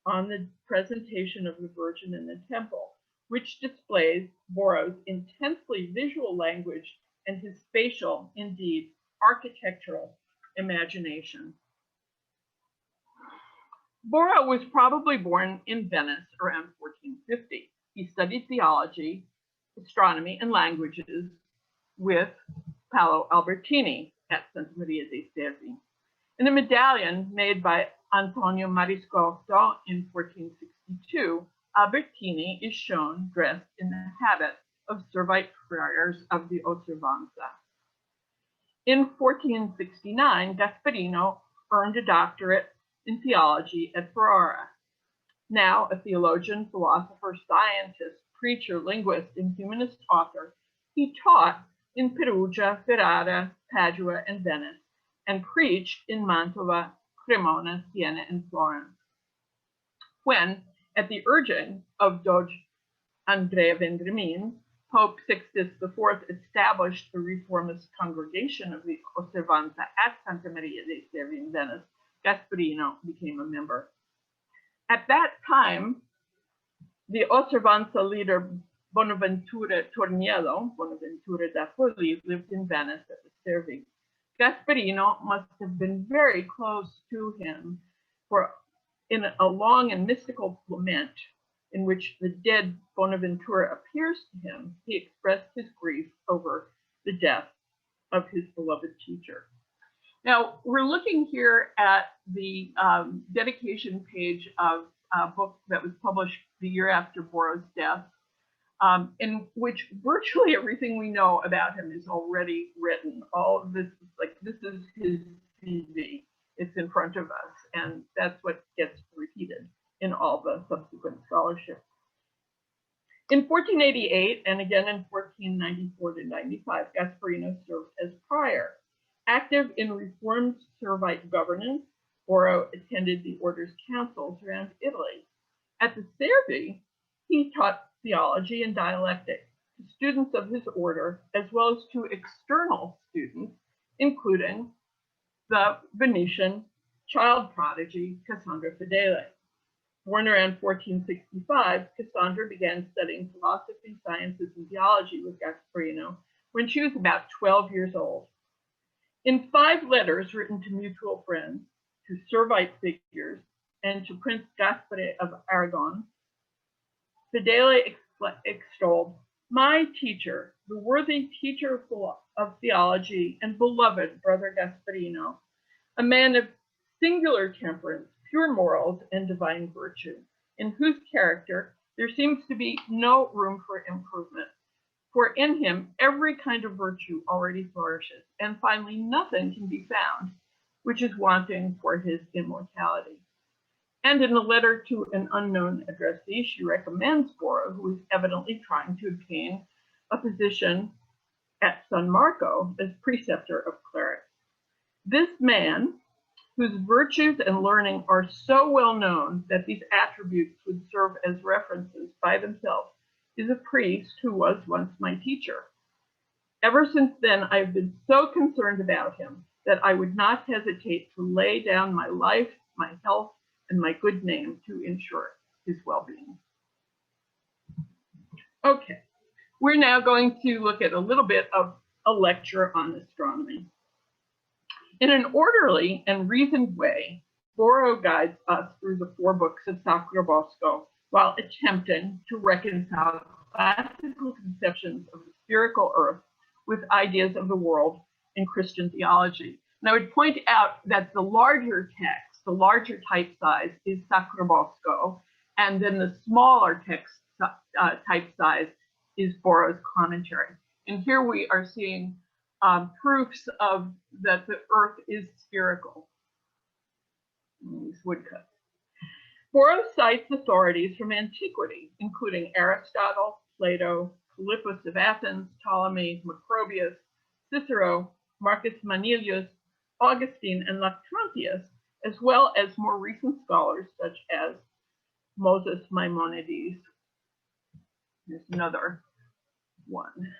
on the presentation of the Virgin in the temple, which displays Borro's intensely visual language and his spatial, indeed architectural, imagination. Borro was probably born in Venice around 1450. He studied theology, astronomy, and languages with Paolo Albertini at Santa Maria dei Servi. In a medallion made by Antonio Mariscotto in 1462, Albertini is shown dressed in the habit of Servite friars of the Osservanza. In 1469, Gasparino earned a doctorate in theology at Ferrara. Now a theologian, philosopher, scientist, preacher, linguist, and humanist author, he taught in Perugia, Ferrara, Padua, and Venice, and preached in Mantova, Cremona, Siena, and Florence. When, at the urging of Doge Andrea Vendramini, Pope Sixtus IV established the Reformist congregation of the Osservanza at Santa Maria dei Servi in Venice, Gasparino became a member. At that time, the Osservanza leader Bonaventura Torniello, Bonaventura da Forlì, lived in Venice at the Servi. Gasparino must have been very close to him, for in a long and mystical lament in which the dead Bonaventura appears to him, he expressed his grief over the death of his beloved teacher. Now, we're looking here at the dedication page of a book that was published the year after Borro's death in which virtually everything we know about him is already written. All of this is like, this is his CV. It's in front of us, and that's what gets repeated in all the subsequent scholarship. In 1488, and again in 1494 to 95, Gasparino served as prior. Active in reformed Servite governance, Borro attended the order's councils around Italy. At the Servi, he taught theology and dialectic to students of his order, as well as to external students, including the Venetian child prodigy Cassandra Fedele. Born around 1465, Cassandra began studying philosophy, sciences, and theology with Gasparino when she was about 12 years old. In 5 letters written to mutual friends, to Servite figures, and to Prince Gaspare of Aragon, Fedele extolled, "My teacher, the worthy teacher of theology and beloved brother Gasparino, a man of singular temperance, pure morals, and divine virtue, in whose character there seems to be no room for improvement. For in him every kind of virtue already flourishes, and finally nothing can be found which is wanting for his immortality." And in a letter to an unknown addressee, she recommends Borro, who is evidently trying to obtain a position at San Marco as preceptor of clerics. This man, whose virtues and learning are so well known that these attributes would serve as references by themselves, is a priest who was once my teacher. Ever since then, I've been so concerned about him that I would not hesitate to lay down my life, my health, and my good name to ensure his well-being. Okay, we're now going to look at a little bit of a lecture on astronomy. In an orderly and reasoned way, Borro guides us through the 4 books of Sacrobosco while attempting to reconcile classical conceptions of the spherical earth with ideas of the world in Christian theology. And I would point out that the larger text, the larger type size, is Sacrobosco, and then the smaller text type size is Borro's commentary. And here we are seeing proofs of that the earth is spherical. These woodcuts. Borro cites authorities from antiquity, including Aristotle, Plato, Philippus of Athens, Ptolemy, Macrobius, Cicero, Marcus Manilius, Augustine, and Lactantius, as well as more recent scholars such as Moses Maimonides. There's another one.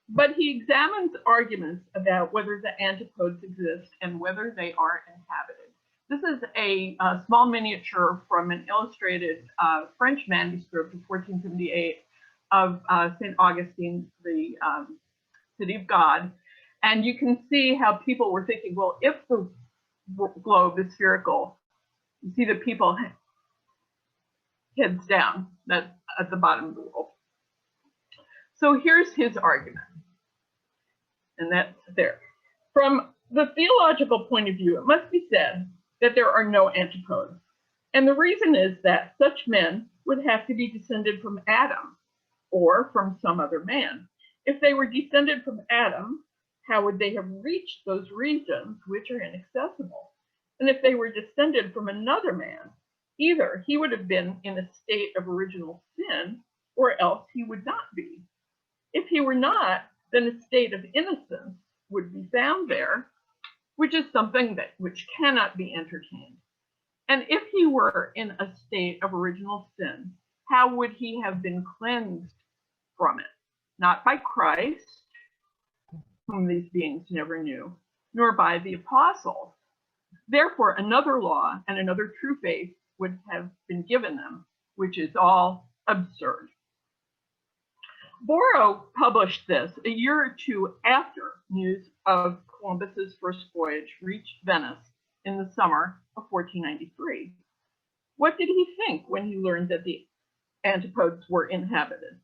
But he examines arguments about whether the antipodes exist and whether they are inhabited. This is a small miniature from an illustrated French manuscript of 1478 of St. Augustine, the City of God. And you can see how people were thinking, well, if the globe is spherical, you see the people heads down, that's at the bottom of the world. So here's his argument, and that's there. From the theological point of view, it must be said that there are no antipodes. And the reason is that such men would have to be descended from Adam or from some other man. If they were descended from Adam, how would they have reached those regions which are inaccessible? And if they were descended from another man, either he would have been in a state of original sin, or else he would not be. If he were not, then a state of innocence would be found there, which is something which cannot be entertained. And if he were in a state of original sin, how would he have been cleansed from it? Not by Christ, whom these beings never knew, nor by the apostles. Therefore, another law and another true faith would have been given them, which is all absurd. Borro published this a year or two after news of Columbus's first voyage reached Venice in the summer of 1493. What did he think when he learned that the antipodes were inhabited?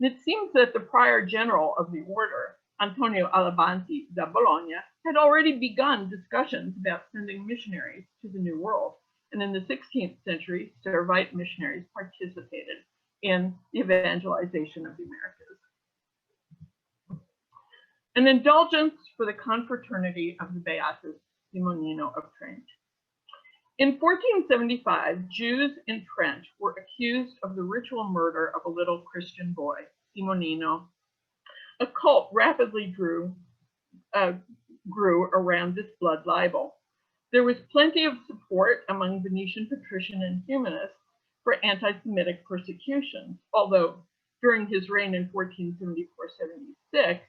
And it seems that the prior general of the order, Antonio Alabanti da Bologna, had already begun discussions about sending missionaries to the New World. And in the 16th century, Servite missionaries participated in the evangelization of the Americas. An indulgence for the confraternity of the Beatus Simonino of Trent. In 1475, Jews in Trent were accused of the ritual murder of a little Christian boy, Simonino. A cult rapidly grew around this blood libel. There was plenty of support among Venetian patrician and humanists for anti-Semitic persecutions, although during his reign in 1474-76,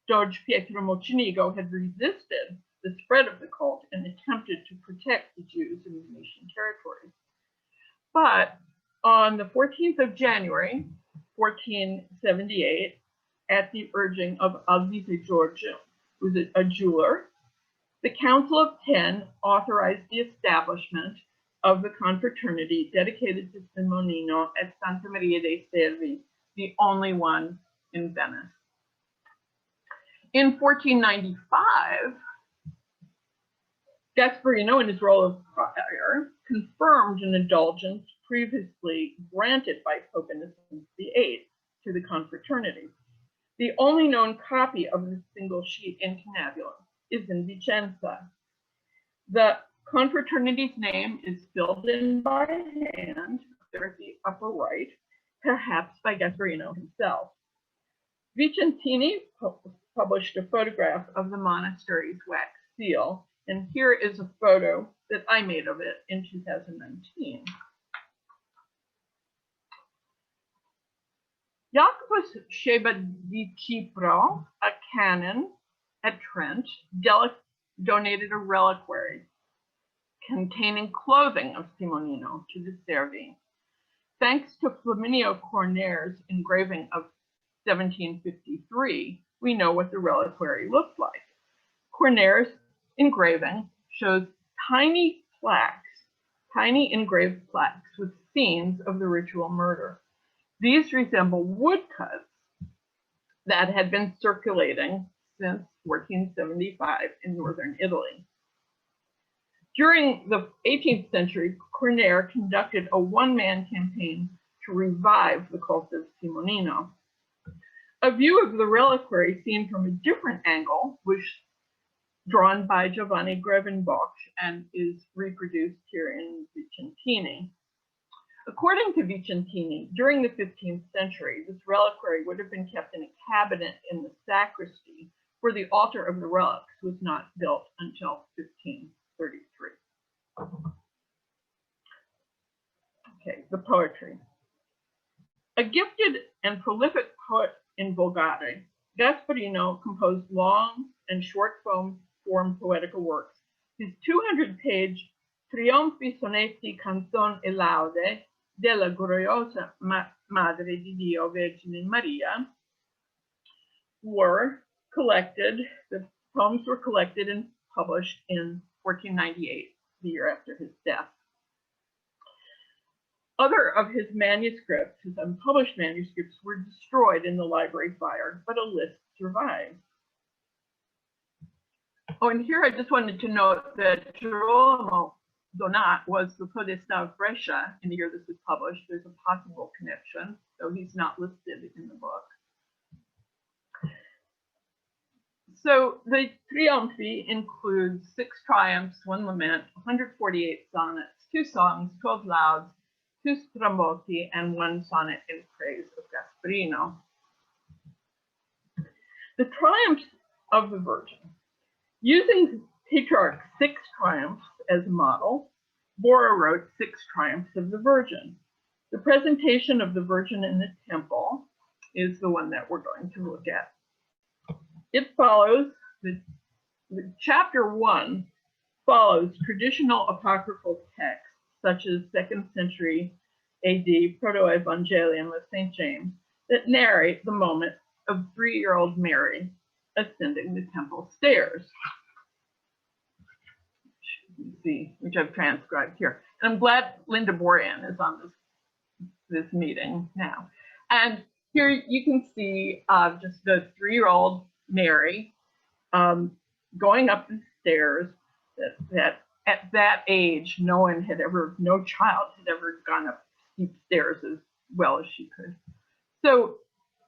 Doge Pietro Mocenigo had resisted the spread of the cult and attempted to protect the Jews in Venetian territories. But on the 14th of January, 1478, at the urging of Alvise Giorgio, who was a jeweler, the Council of Ten authorized the establishment of the confraternity dedicated to Simonino at Santa Maria dei Servi, the only one in Venice. In 1495, Gasparino, in his role of prior, confirmed an indulgence previously granted by Pope Innocent VIII to the confraternity. The only known copy of the single sheet incunabulum is in Vicenza. The confraternity's name is filled in by hand, there at the upper right, perhaps by Gasparino himself. Vicentini published a photograph of the monastery's wax seal, and here is a photo that I made of it in 2019. Jacobus Sheba di Cipro, a canon at Trent, donated a reliquary containing clothing of Simonino to the Servi. Thanks to Flaminio Cornaire's engraving of 1753, we know what the reliquary looked like. Cornaire's engraving shows tiny plaques, tiny engraved plaques with scenes of the ritual murder. These resemble woodcuts that had been circulating since 1475 in northern Italy. During the 18th century, Cornaire conducted a one-man campaign to revive the cult of Simonino. A view of the reliquary seen from a different angle was drawn by Giovanni Grevenbach and is reproduced here in Vicentini. According to Vicentini, during the 15th century, this reliquary would have been kept in a cabinet in the sacristy, where the altar of the relics was not built until 1533. Okay, the poetry. A gifted and prolific poet in Volgare, Gasparino composed long and short-form poetical works. His 200-page Trionfi Sonetti Canzon e Laude della gloriosa Madre di Dio Vergine Maria were collected, the poems were collected and published in 1498, the year after his death. Other of his manuscripts, his unpublished manuscripts, were destroyed in the library fire, but a list survives. Oh, and here I just wanted to note that Girolamo Donat was the Podesta of Brescia in the year this was published. There's a possible connection, though he's not listed in the book. So the Trionfi includes 6 triumphs, 1 lament, 148 sonnets, 2 songs, 12 lauds, 2 stramboti, and 1 sonnet in praise of Gasparino. The triumphs of the Virgin. Using Petrarch's 6 triumphs as a model, Borra wrote 6 triumphs of the Virgin. The presentation of the Virgin in the temple is the one that we're going to look at. It follows, the chapter 1 follows traditional apocryphal texts, such as 2nd century AD Proto-Evangelium of St. James, that narrate the moment of 3-year-old Mary ascending the temple stairs. See, which I've transcribed here. And I'm glad Linda Boran is on this meeting now. And here you can see just the 3-year-old Mary going up the stairs that at that age, no child had ever gone up steep stairs as well as she could. So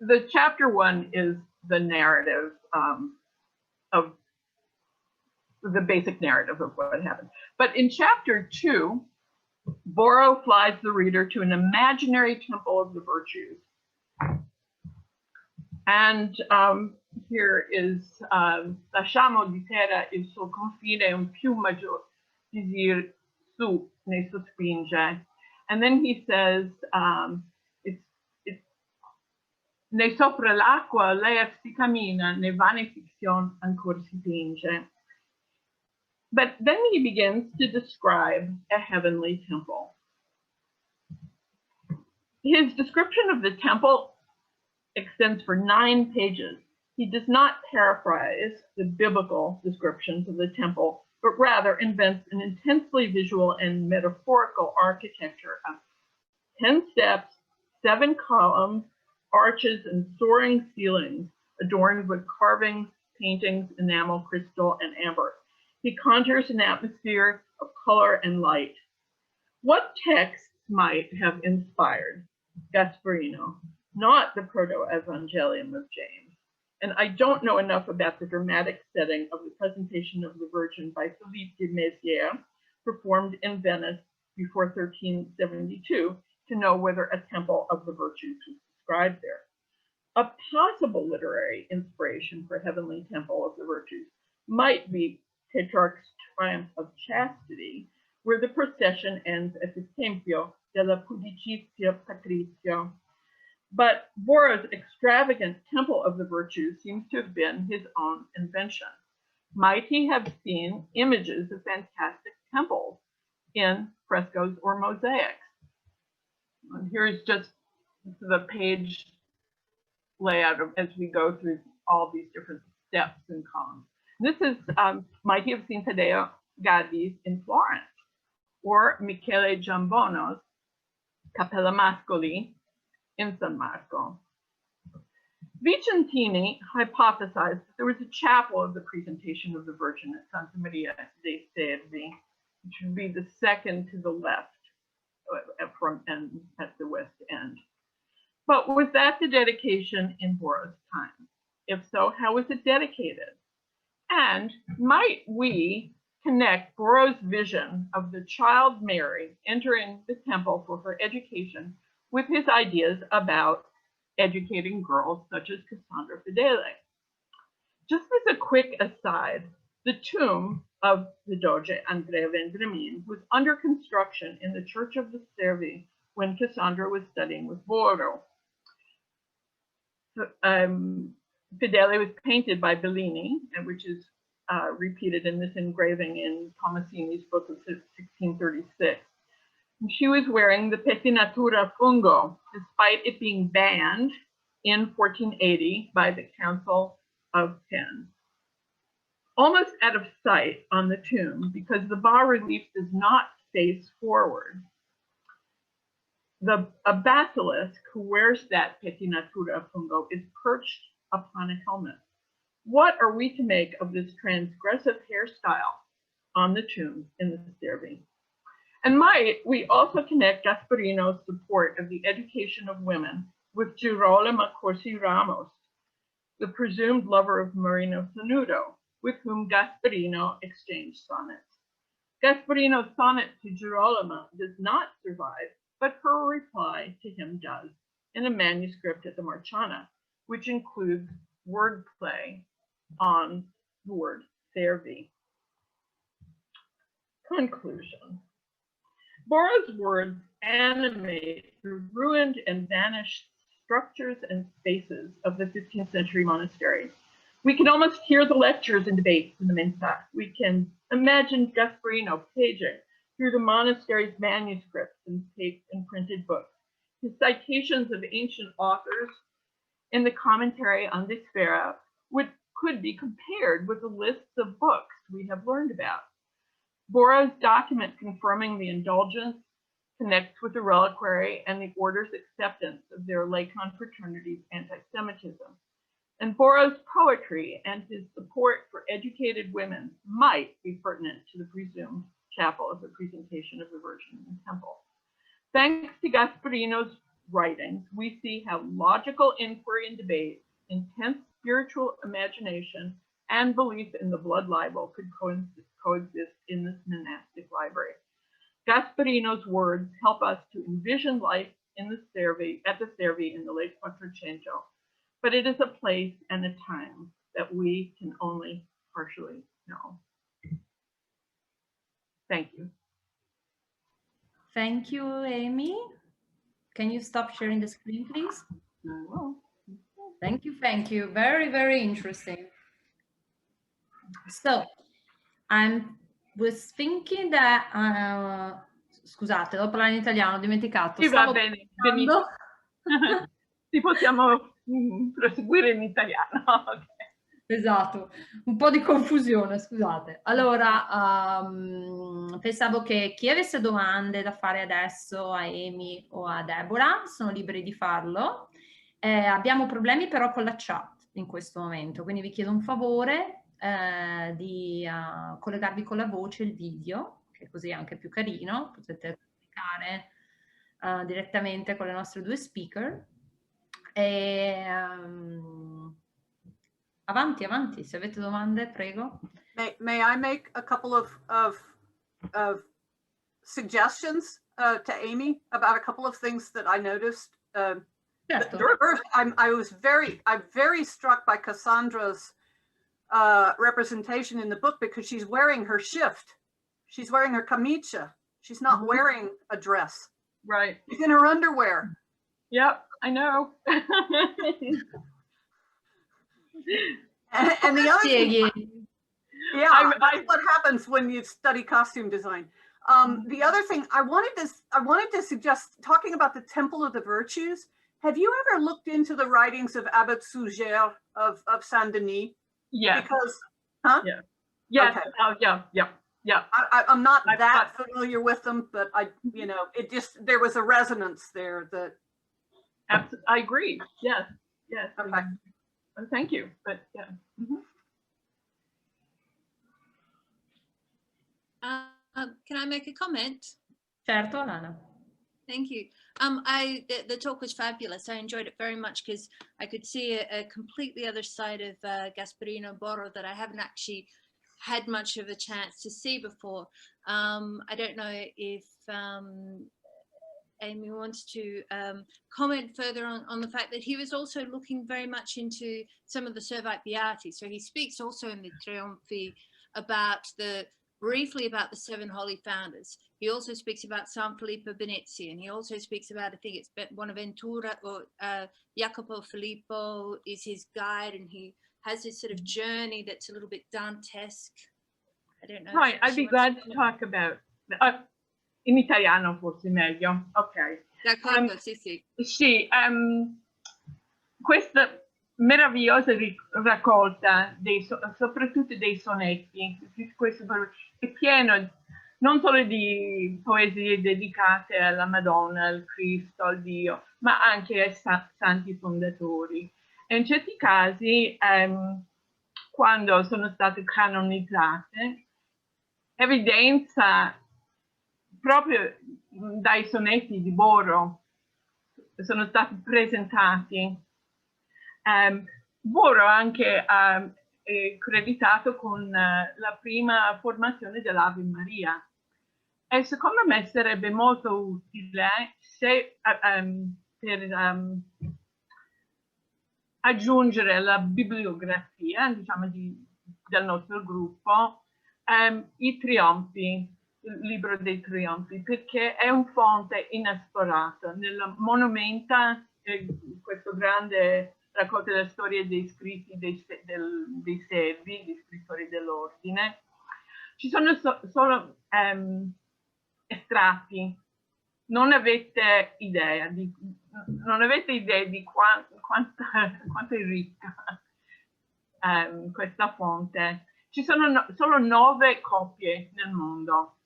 the chapter 1 is the narrative of the basic narrative of what happened. But in chapter 2, Borrow flies the reader to an imaginary temple of the virtues. And here is lasciamo di terra il suo confine un più maggior disir su ne sospinge. And then he says, ne sopra l'acqua lei si cammina, ne vane fiction ancora si pinge. But then he begins to describe a heavenly temple. His description of the temple extends for 9 pages. He does not paraphrase the biblical descriptions of the temple, but rather invents an intensely visual and metaphorical architecture of 10 steps, 7 columns, arches, and soaring ceilings adorned with carvings, paintings, enamel, crystal, and amber. He conjures an atmosphere of color and light. What texts might have inspired Gasparino? Not the Proto-Evangelium of James. And I don't know enough about the dramatic setting of the presentation of the Virgin by Philippe de Mézières, performed in Venice before 1372, to know whether a temple of the virtues was described there. A possible literary inspiration for Heavenly Temple of the Virtues might be Petrarch's Triumph of Chastity, where the procession ends at the Tempio della Pudicizia Patricia. But Borrow's extravagant Temple of the Virtues seems to have been his own invention. Might he have seen images of fantastic temples in frescoes or mosaics? And here's just the page layout as we go through all these different steps and columns. This is, might he have seen Taddeo Gaddi's in Florence, or Michele Giambono's Cappella Mascoli in San Marco. Vicentini hypothesized that there was a chapel of the presentation of the Virgin at Santa Maria dei Servi, which would be the second to the left from and at the west end. But was that the dedication in Borrow's time? If so, how was it dedicated? And might we connect Borrow's vision of the child Mary entering the temple for her education with his ideas about educating girls such as Cassandra Fedele? Just as a quick aside, the tomb of the Doge Andrea Vendramin was under construction in the Church of the Servi when Cassandra was studying with Borrow. Fedele was painted by Bellini, which is repeated in this engraving in Tomasini's book of 1636. And she was wearing the pettinatura fungo, despite it being banned in 1480 by the Council of Ten. Almost out of sight on the tomb, because the bas-relief does not face forward, a basilisk who wears that pettinatura fungo is perched upon a helmet. What are we to make of this transgressive hairstyle on the tomb in the Servi? And might we also connect Gasparino's support of the education of women with Girolamo Corsi Ramos, the presumed lover of Marino Sanudo, with whom Gasparino exchanged sonnets. Gasparino's sonnet to Girolamo does not survive, but her reply to him does, in a manuscript at the Marciana, which includes wordplay on the word Servi. Conclusion. Borrow's words animate the ruined and vanished structures and spaces of the 15th century monastery. We can almost hear the lectures and debates in the Mensa. We can imagine Gasparino paging through the monastery's manuscripts and taped and printed books. His citations of ancient authors in the commentary on the Sfera could be compared with the lists of books we have learned about. Borrow's document confirming the indulgence connects with the reliquary and the order's acceptance of their lay confraternity's anti-Semitism. And Borrow's poetry and his support for educated women might be pertinent to the presumed chapel as a presentation of the Virgin in the temple. Thanks to Gasparino's writings, we see how logical inquiry and debate, intense spiritual imagination, and belief in the blood libel could coexist in this monastic library. Gasparino's words help us to envision life in the Servi, at the Servi in the late Quattrocento, but it is a place and a time that we can only partially know. Thank you. Thank you, Amy. Can you stop sharing the screen, please? I will. Thank you, thank you. Very, very interesting. So, I was thinking that, scusate, devo parlare in italiano, ho dimenticato. Sì, va bene, benissimo. Sì, possiamo proseguire in italiano. Okay. Esatto, un po' di confusione, scusate. Allora, pensavo che chi avesse domande da fare adesso a Amy o a Deborah sono liberi di farlo. Abbiamo problemi però con la chat in questo momento, quindi vi chiedo un favore di collegarvi con la voce e il video, che così è anche più carino, potete comunicare direttamente con le nostre due speaker. Avanti, avanti, se avete domande, prego. May I make a couple of suggestions to Amy about a couple of things that I noticed? Certo. First, I'm very struck by Cassandra's representation in the book because she's wearing her shift. She's wearing her camicia. She's not wearing a dress. Right. She's in her underwear. Yep, I know. And the other thing, yeah, that's what happens when you study costume design. The other thing I wanted to suggest, talking about the Temple of the Virtues. Have you ever looked into the writings of Abbot Suger of Saint Denis? Yeah. Because, huh? Yeah. Yes. Okay. Yeah. I'm not that familiar with them, but it just, there was a resonance there that. I agree. Yes. Okay. Thank you. But yeah. Can I make a comment? Certo, Alana. Thank you. The talk was fabulous. I enjoyed it very much because I could see a completely other side of Gasparino Borro that I haven't actually had much of a chance to see before. I don't know if Amy wants to comment further on the fact that he was also looking very much into some of the Servite Beati. So he speaks also in the Trionfi about briefly about the 7 holy founders. He also speaks about San Filippo Benizzi, and he also speaks about, I think it's Bonaventura, or Jacopo Filippo is his guide, and he has this sort of journey that's a little bit Dantesque. I don't know. Right, I'd be glad to talk about in italiano forse meglio. Ok. D'accordo, sì. Sì, questa meravigliosa raccolta soprattutto dei sonetti, questo è pieno non solo di poesie dedicate alla Madonna, al Cristo, al Dio, ma anche ai santi fondatori. E in certi casi, quando sono state canonizzate, evidenza proprio dai sonetti di Borro sono stati presentati. Borro anche è creditato con la prima formazione dell'Ave Maria, e secondo me sarebbe molto utile se per aggiungere alla bibliografia, diciamo, del nostro gruppo i Trionfi, il libro dei Trionfi, perché è un fonte inesplorato. Nella Monumenta, questo grande raccolta della storia dei scritti dei servi, gli scrittori dell'ordine, ci sono solo estratti. Non avete idea di quanto è ricca questa fonte. Ci sono solo 9 copie nel mondo,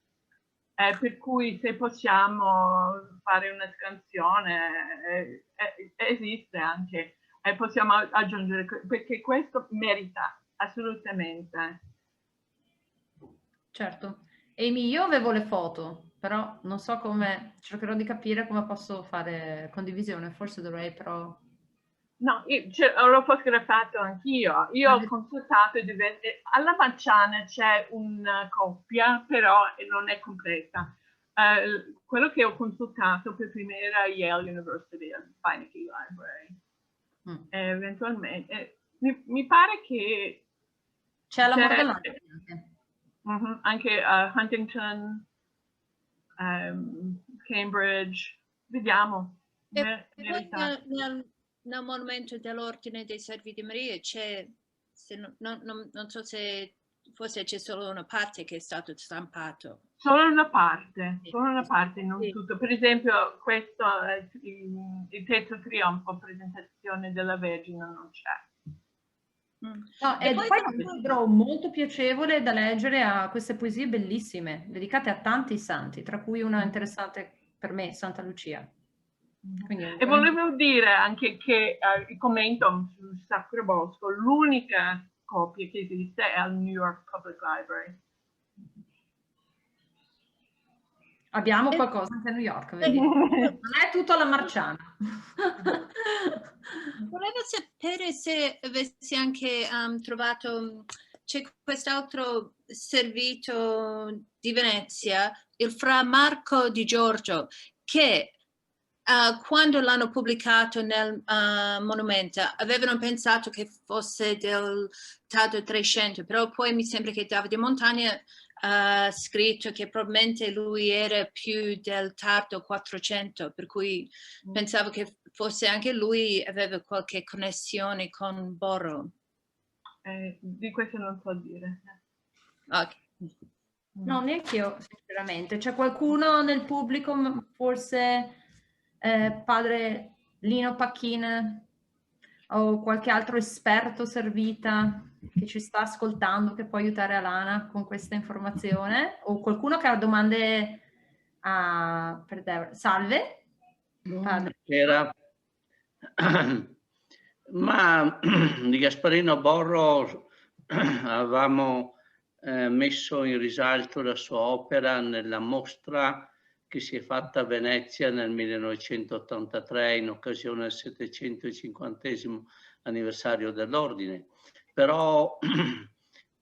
per cui se possiamo fare una scansione, esiste anche possiamo aggiungere, perché questo merita assolutamente. Certo. Amy, io avevo le foto, però non so come, cercherò di capire come posso fare condivisione, forse dovrei però... No, l'ho fotografato anch'io. Io ho consultato alla Manciana c'è una coppia, però non è completa. Quello che ho consultato per prima era Yale University and Beinecke Library. Eventualmente, mi pare che c'è la Borderline anche Huntington, Cambridge, vediamo. E poi nel monumento dell'Ordine dei Servi di Maria c'è, non so se forse c'è solo una parte che è stato stampato. Solo una parte, non tutto. Per esempio questo, il Terzo Trionfo, presentazione della Vergine, non c'è. No, e poi è un libro molto piacevole da leggere, a queste poesie bellissime, dedicate a tanti santi, tra cui una interessante per me, Santa Lucia. Quindi e volevo dire anche che il commento sul Sacro Bosco, l'unica copia che esiste è al New York Public Library. Abbiamo qualcosa anche a New York, vedi? Non è tutto alla Marciana. Volevo sapere se avessi anche trovato, c'è quest'altro servito di Venezia, il Fra Marco di Giorgio, che quando l'hanno pubblicato nel monumento avevano pensato che fosse del tardo 300, però poi mi sembra che Davide Montagna ha scritto che probabilmente lui era più del tardo 400, per cui pensavo che forse anche lui aveva qualche connessione con Borro. Di questo non so dire. Okay. No, neanche io, sinceramente. C'è qualcuno nel pubblico, forse padre Lino Pacchine o qualche altro esperto servita che ci sta ascoltando, che può aiutare Alana con questa informazione, o qualcuno che ha domande per Deborah. Salve. Buonasera. Ma di Gasparino Borro avevamo messo in risalto la sua opera nella mostra che si è fatta a Venezia nel 1983 in occasione del 750° anniversario dell'ordine, però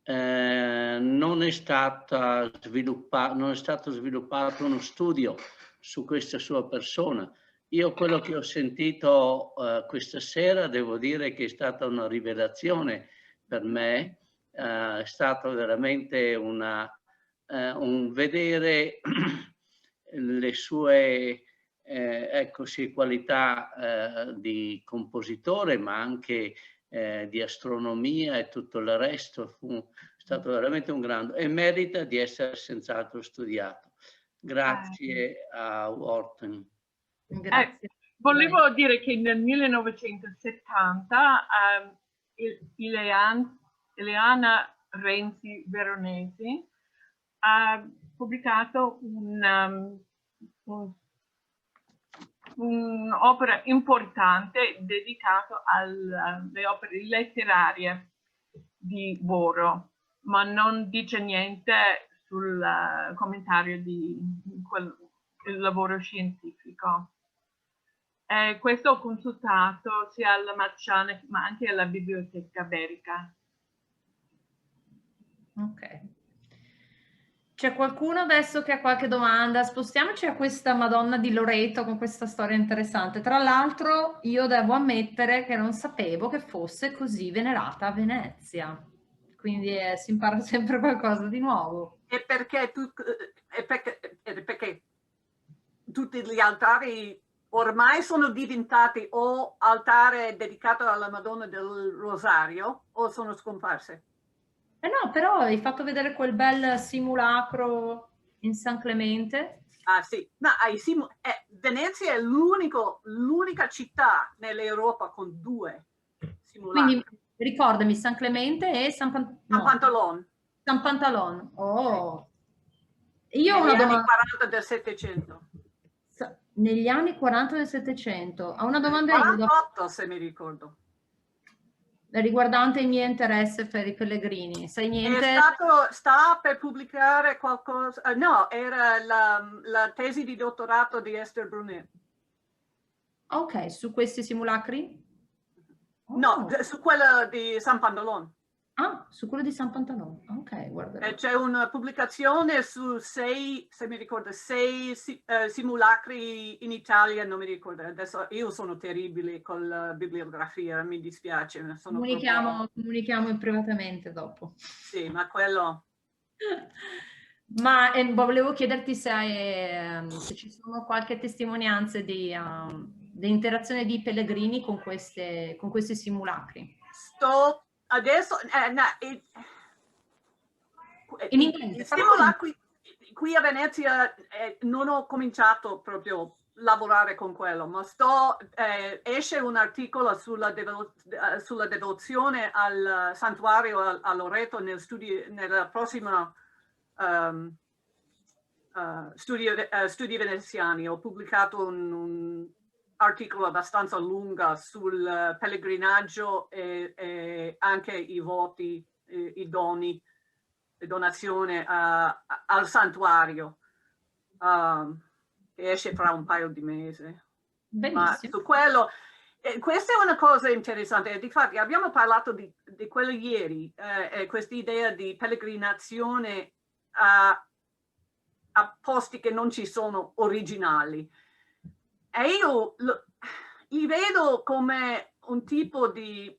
non è stato sviluppato uno studio su questa sua persona. Io quello che ho sentito questa sera devo dire che è stata una rivelazione per me, è stato veramente un vedere le sue ecco, sì, qualità di compositore, ma anche di astronomia e tutto il resto. È stato veramente un grande e merita di essere senz'altro studiato. Grazie a Wharton. Grazie. Volevo dire che nel 1970 Ileana Renzi Veronesi ha pubblicato un'opera importante dedicata alle opere letterarie di Borro, ma non dice niente sul commentario di quel lavoro scientifico. Questo ho consultato sia alla Marciana ma anche alla Biblioteca Berica. Ok. C'è qualcuno adesso che ha qualche domanda? Spostiamoci a questa Madonna di Loreto con questa storia interessante. Tra l'altro io devo ammettere che non sapevo che fosse così venerata a Venezia. Quindi si impara sempre qualcosa di nuovo. E perché tutti gli altari ormai sono diventati o altare dedicato alla Madonna del Rosario o sono scomparse? No, però hai fatto vedere quel bel simulacro in San Clemente. Ah sì, no, Venezia è l'unica città nell'Europa con 2 simulacri. Quindi ricordami, San Clemente e San Pantalon. San Pantalon. Oh. Io ho negli una anni domanda. 40 del 700. Negli anni 40 del 700. Ho una domanda 48 se mi ricordo. riguardante il mio interesse per i pellegrini. Sai niente? Sta per pubblicare qualcosa? No, era la tesi di dottorato di Esther Brunet. Ok, su questi simulacri? No, Oh. su quella di San Pantalon. Ah, su quello di San Pantalone. Ok, guarderò. C'è una pubblicazione su 6, se mi ricordo, 6 simulacri in Italia, non mi ricordo. Adesso io sono terribile con la bibliografia, mi dispiace. Sono Comunichiamo privatamente dopo. Sì, ma quello... Ma volevo chiederti se ci sono qualche testimonianza di interazione di pellegrini con questi simulacri. Adesso... In inglese, i simulacri qui a Venezia non ho cominciato proprio a lavorare con quello, ma esce un articolo sulla devozione al santuario a Loreto nella prossima studi veneziani. Ho pubblicato un articolo abbastanza lungo sul pellegrinaggio e anche i voti, i doni, le donazioni al santuario, che esce fra un paio di mesi. Benissimo. Ma su quello, questa è una cosa interessante. Difatti abbiamo parlato di quello ieri, questa idea di pellegrinazione a posti che non ci sono originali. E io li vedo come un tipo di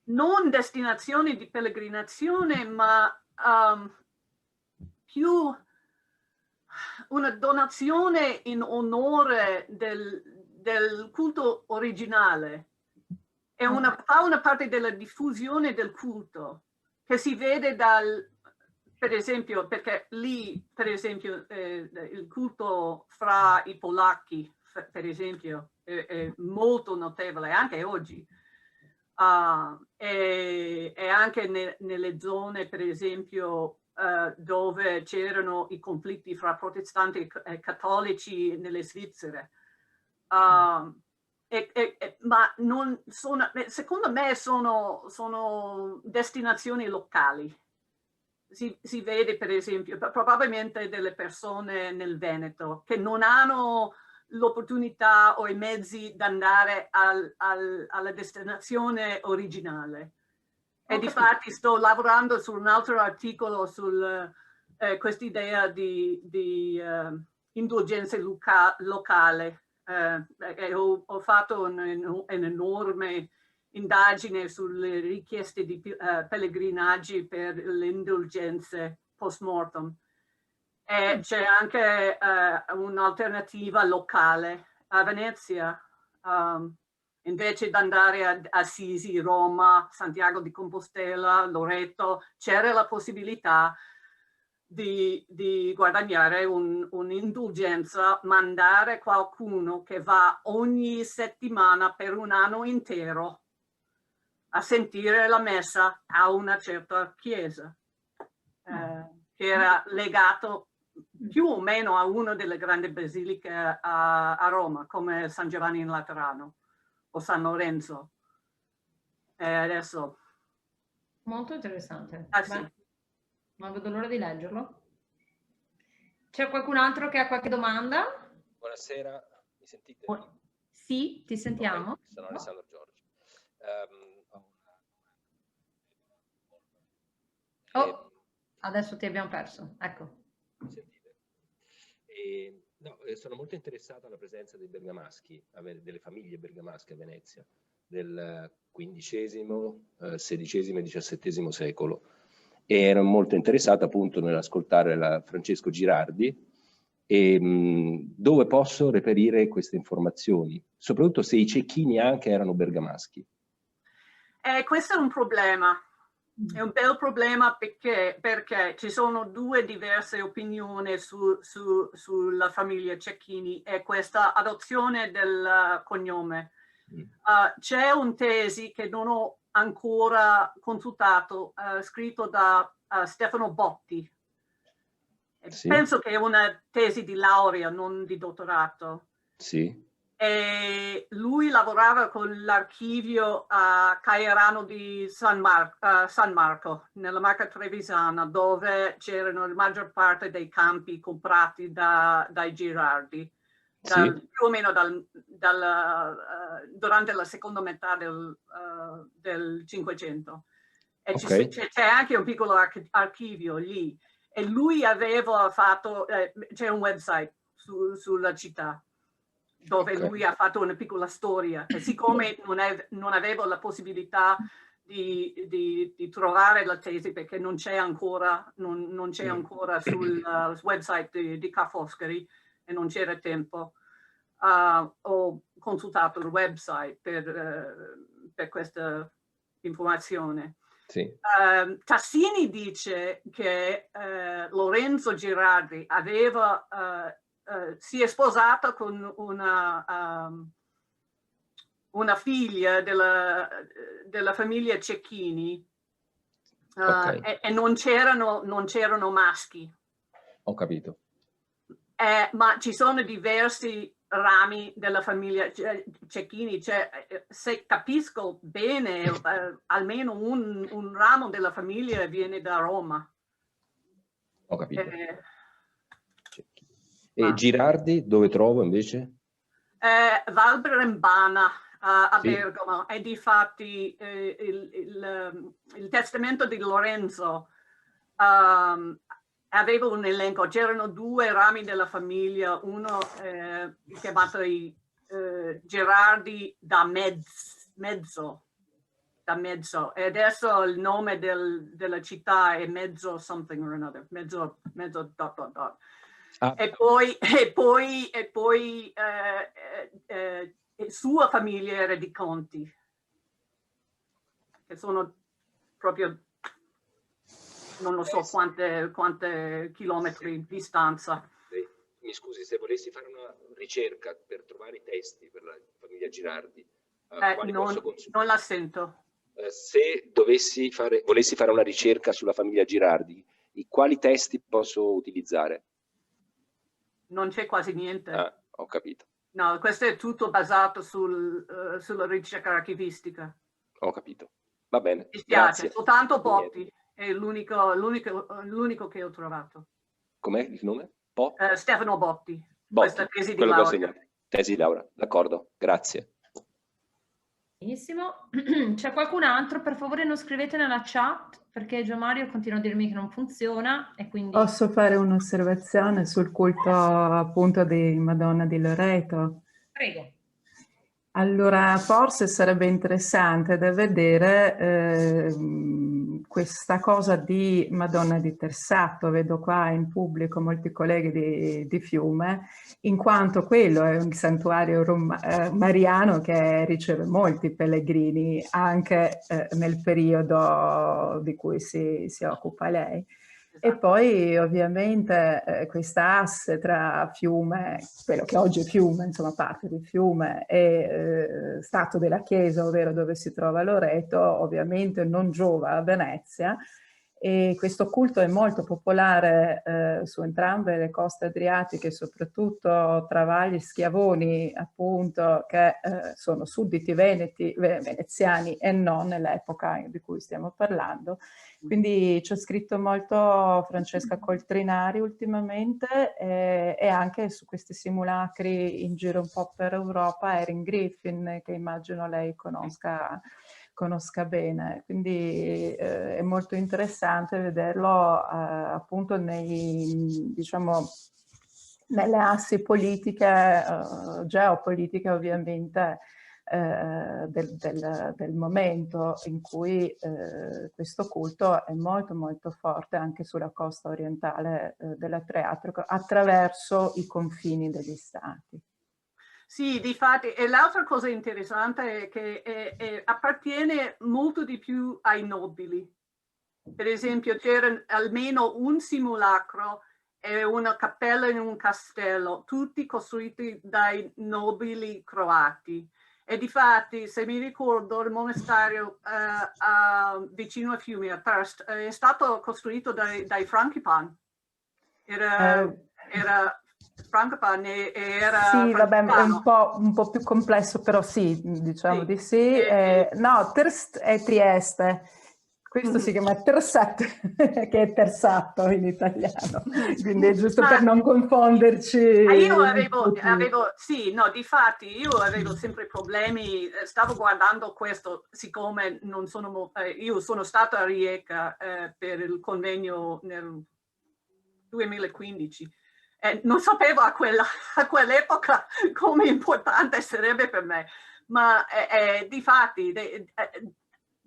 non destinazione di pellegrinazione, ma più una donazione in onore del culto originale. Fa una parte della diffusione del culto, che si vede per esempio, perché lì, per esempio, il culto fra i polacchi, per esempio, è molto notevole, anche oggi. E anche nelle zone, per esempio, dove c'erano i conflitti fra protestanti e cattolici nelle Svizzere. Ma non secondo me sono destinazioni locali. Si vede, per esempio, probabilmente delle persone nel Veneto che non hanno l'opportunità o i mezzi di andare alla destinazione originale. E difatti sto lavorando su un altro articolo su questa idea di indulgenza locale. Ho fatto un'enorme indagine sulle richieste di pellegrinaggi per le indulgenze post mortem. E c'è anche un'alternativa locale a Venezia. Invece di andare a Assisi, Roma, Santiago di Compostela, Loreto, c'era la possibilità di guadagnare un'indulgenza, mandare qualcuno che va ogni settimana per un anno intero a sentire la messa a una certa chiesa, che era legato più o meno a una delle grandi basiliche a Roma, come San Giovanni in Laterano o San Lorenzo. Adesso... Molto interessante. Sì. Non vedo l'ora di leggerlo. C'è qualcun altro che ha qualche domanda? Buonasera, mi sentite? Sì, ti sentiamo. Okay, sono Alessandro Giorgi. Adesso ti abbiamo perso, ecco. Mi sentite? No, sono molto interessato alla presenza dei bergamaschi, delle famiglie bergamasche a Venezia, del XV, XVI e XVII secolo. E ero molto interessato appunto nell'ascoltare Francesco Girardi, dove posso reperire queste informazioni, soprattutto se i cecchini anche erano bergamaschi. Questo è un problema. È un bel problema perché ci sono due diverse opinioni sulla famiglia Cecchini e questa adozione del cognome. C'è un tesi che non ho ancora consultato, scritto da Stefano Botti. Sì. Penso che è una tesi di laurea, non di dottorato. Sì. e lui lavorava con l'archivio a Cairano di San Marco, nella Marca Trevisana, dove c'erano la maggior parte dei campi comprati dai Girardi, Sì. più o meno durante la seconda metà del 500. E Ok. c'è anche un piccolo archivio lì. E lui aveva fatto, c'è un website sulla città, dove Ok. lui ha fatto una piccola storia. E siccome non avevo la possibilità di trovare la tesi, perché non c'è ancora, non c'è ancora sul website di Ca' Foscari e non c'era tempo, ho consultato il website per questa informazione. Sì. Tassini dice che Lorenzo Girardi si è sposato con una figlia della famiglia Cecchini, Ok. e non c'erano maschi. Ho capito. Ma ci sono diversi rami della famiglia Cecchini, cioè, se capisco bene, almeno un ramo della famiglia viene da Roma. Ho capito. E Girardi dove trovo invece? Val Brembana a Sì. Bergamo, e difatti il testamento di Lorenzo aveva un elenco, c'erano 2 rami della famiglia, uno chiamato i Girardi da Mezzo, e adesso il nome della città è Mezzo something or another, mezzo dot. Ah. E poi sua famiglia era di Conti, che sono proprio, non lo so quante chilometri di distanza. Mi scusi, se volessi fare una ricerca per trovare i testi per la famiglia Girardi, quali posso consultare? Non la sento. Se volessi fare una ricerca sulla famiglia Girardi, quali testi posso utilizzare? Non c'è quasi niente. Ah, ho capito. No, questo è tutto basato sulla ricerca archivistica. Ho capito. Va bene. Mi spiace, Grazie. soltanto Botti è l'unico che ho trovato. Com'è il nome? Stefano Botti. Botti, Questa tesi di quello che ho laurea. segnato. Tesi di laurea, d'accordo, grazie. Benissimo. C'è qualcun altro? Per favore non scrivete nella chat, perché Gio Mario continua a dirmi che non funziona e quindi... Posso fare un'osservazione sul culto appunto di Madonna di Loreto? Prego. Allora, forse sarebbe interessante da vedere questa cosa di Madonna di Tersato, vedo qua in pubblico molti colleghi di Fiume, in quanto quello è un santuario mariano che riceve molti pellegrini anche nel periodo di cui si occupa lei. E poi ovviamente questa asse tra Fiume, quello che oggi è Fiume, insomma parte di Fiume, e Stato della Chiesa, ovvero dove si trova Loreto, ovviamente non giova a Venezia, e questo culto è molto popolare su entrambe le coste adriatiche, soprattutto tra Valli e Schiavoni, appunto, che sono sudditi veneziani e non nell'epoca di cui stiamo parlando. Quindi ci ho scritto molto Francesca Coltrinari ultimamente e anche su questi simulacri in giro un po' per Europa, Erin Griffin, che immagino lei conosca bene. Quindi è molto interessante vederlo appunto diciamo, nelle assi politiche, geopolitiche ovviamente, del momento in cui questo culto è molto molto forte anche sulla costa orientale dell'Adriatico attraverso i confini degli stati. Sì, difatti, e l'altra cosa interessante è che appartiene molto di più ai nobili. Per esempio c'era almeno un simulacro e una cappella in un castello, tutti costruiti dai nobili croati. E difatti, se mi ricordo, il monastero vicino a Fiume, a Terst, è stato costruito dai Franchipan. Era Frankopane era Sì, vabbè, è francopano. un po' più complesso, però sì, diciamo Sì. di sì. No, Terst è Trieste. Questo si chiama Tersato, che è tersato in italiano, quindi è giusto per non confonderci. Io avevo, sì, no, difatti io avevo sempre problemi, stavo guardando questo, siccome non sono, io sono stata a Rijeka per il convegno nel 2015. Non sapevo a quell'epoca come importante sarebbe per me, ma difatti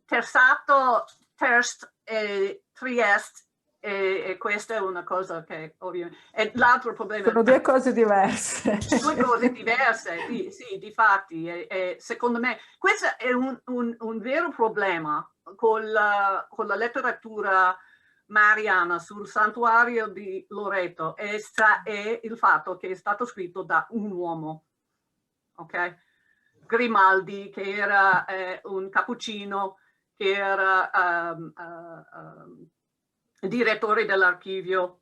Tersato, Terst e Trieste, e questa è una cosa che ovviamente... E l'altro problema... Sono due cose diverse. Due cose diverse, sì, difatti. Secondo me questo è un vero problema con la letteratura mariana sul santuario di Loreto, è il fatto che è stato scritto da un uomo, ok? Grimaldi, che era un cappuccino, che era direttore dell'archivio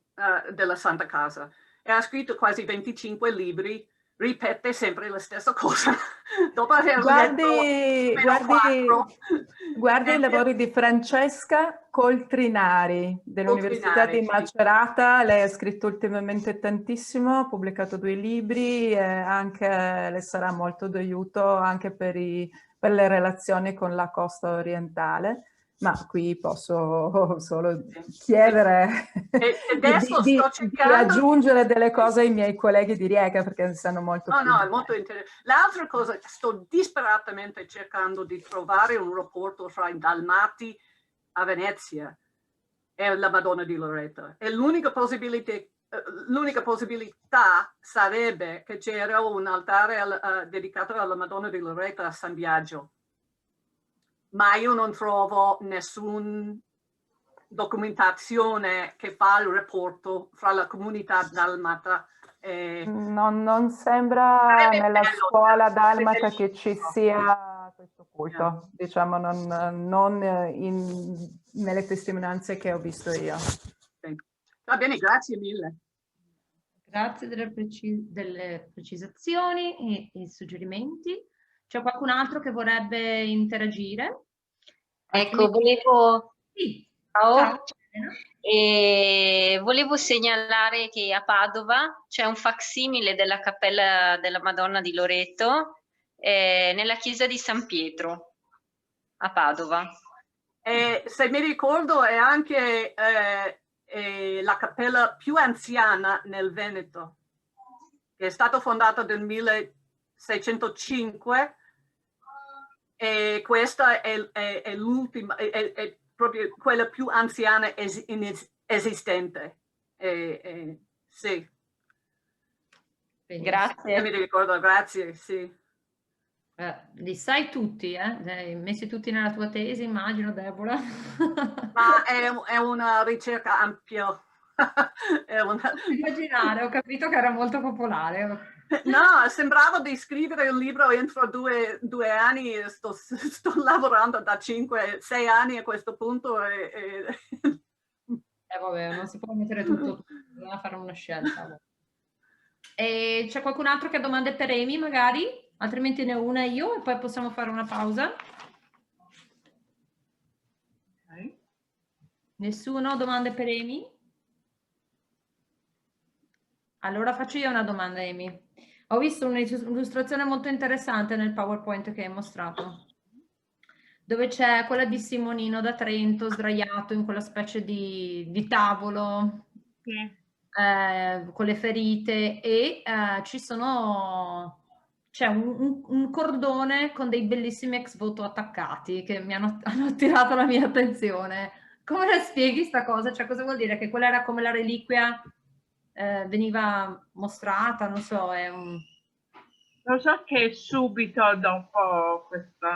della Santa Casa. E ha scritto quasi 25 libri, ripete sempre la stessa cosa. Dopo aver letto guardi i lavori di Francesca Coltrinari dell'Università di sì. Macerata. Lei ha scritto ultimamente tantissimo, ha pubblicato 2 libri e anche le sarà molto d'aiuto anche per le relazioni con la costa orientale. Ma qui posso solo chiedere di aggiungere delle cose ai miei colleghi di Rijeka, perché ne sanno molto più. No, è molto interessante. L'altra cosa, sto disperatamente cercando di trovare un rapporto fra i Dalmati a Venezia e la Madonna di Loreto. E l'unica possibilità sarebbe che c'era un altare dedicato alla Madonna di Loreto a San Biagio. Ma io non trovo nessuna documentazione che fa il rapporto fra la comunità dalmata e... Non sembra nella scuola dalmata che ci sia questo culto, diciamo, non nelle testimonianze che ho visto io. Va bene, grazie mille. Grazie delle precisazioni e suggerimenti. C'è qualcun altro che vorrebbe interagire? Ecco, volevo... Sì. Ciao. E volevo segnalare che a Padova c'è un facsimile della cappella della Madonna di Loreto nella chiesa di San Pietro a Padova. Se mi ricordo è anche la cappella più anziana nel Veneto, che è stata fondata nel 1605 e questa è l'ultima, è proprio quella più anziana esistente. Sì. Grazie. Mi ricordo, grazie, sì. Li sai tutti, Li messi tutti nella tua tesi, immagino, Deborah. Ma è una ricerca ampia. Immaginare, ho capito che era molto popolare. No, sembrava di scrivere un libro entro 2 anni, sto lavorando da 5-6 anni a questo punto. Vabbè, non si può mettere tutto, bisogna fare una scelta. E c'è qualcun altro che ha domande per Amy, magari? Altrimenti ne ho una io e poi possiamo fare una pausa. Okay. Nessuno domande per Amy? Allora faccio io una domanda, Amy. Ho visto un'illustrazione molto interessante nel PowerPoint che hai mostrato, dove c'è quella di Simonino da Trento sdraiato in quella specie di tavolo, con le ferite, e c'è un cordone con dei bellissimi ex voto attaccati che hanno attirato la mia attenzione. Come la spieghi sta cosa? Cioè, cosa vuol dire? Che quella era come la reliquia veniva mostrata? Non so, è un... Lo so che subito dopo questo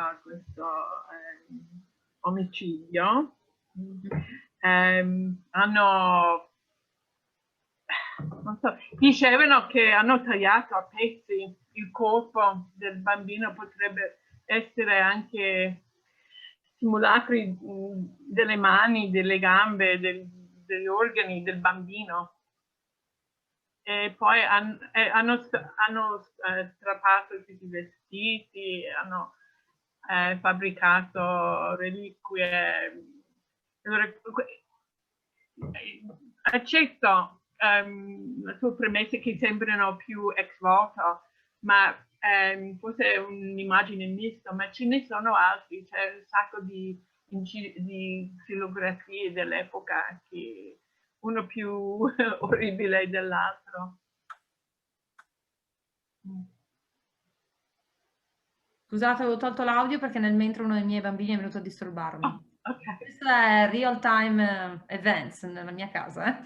omicidio hanno, non so, dicevano che hanno tagliato a pezzi il corpo del bambino, potrebbe essere anche simulacri delle mani, delle gambe, degli organi del bambino. e poi hanno strappato tutti i vestiti, hanno fabbricato reliquie. Allora, accetto la tua premessa che sembrano più ex voto, ma forse è un'immagine mista, ma ce ne sono altri, c'è un sacco di xilografie dell'epoca, che uno più orribile dell'altro. Scusate, avevo tolto l'audio perché nel mentre uno dei miei bambini è venuto a disturbarmi. Oh, okay. Questo è real time events nella mia casa.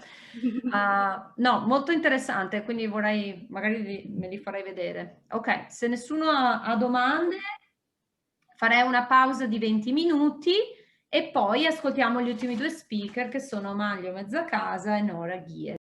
No, molto interessante, quindi vorrei, magari me li farei vedere. Ok, se nessuno ha domande, farei una pausa di 20 minuti e poi ascoltiamo gli ultimi due speaker che sono Manlio Mezzacasa e Nora Ghie.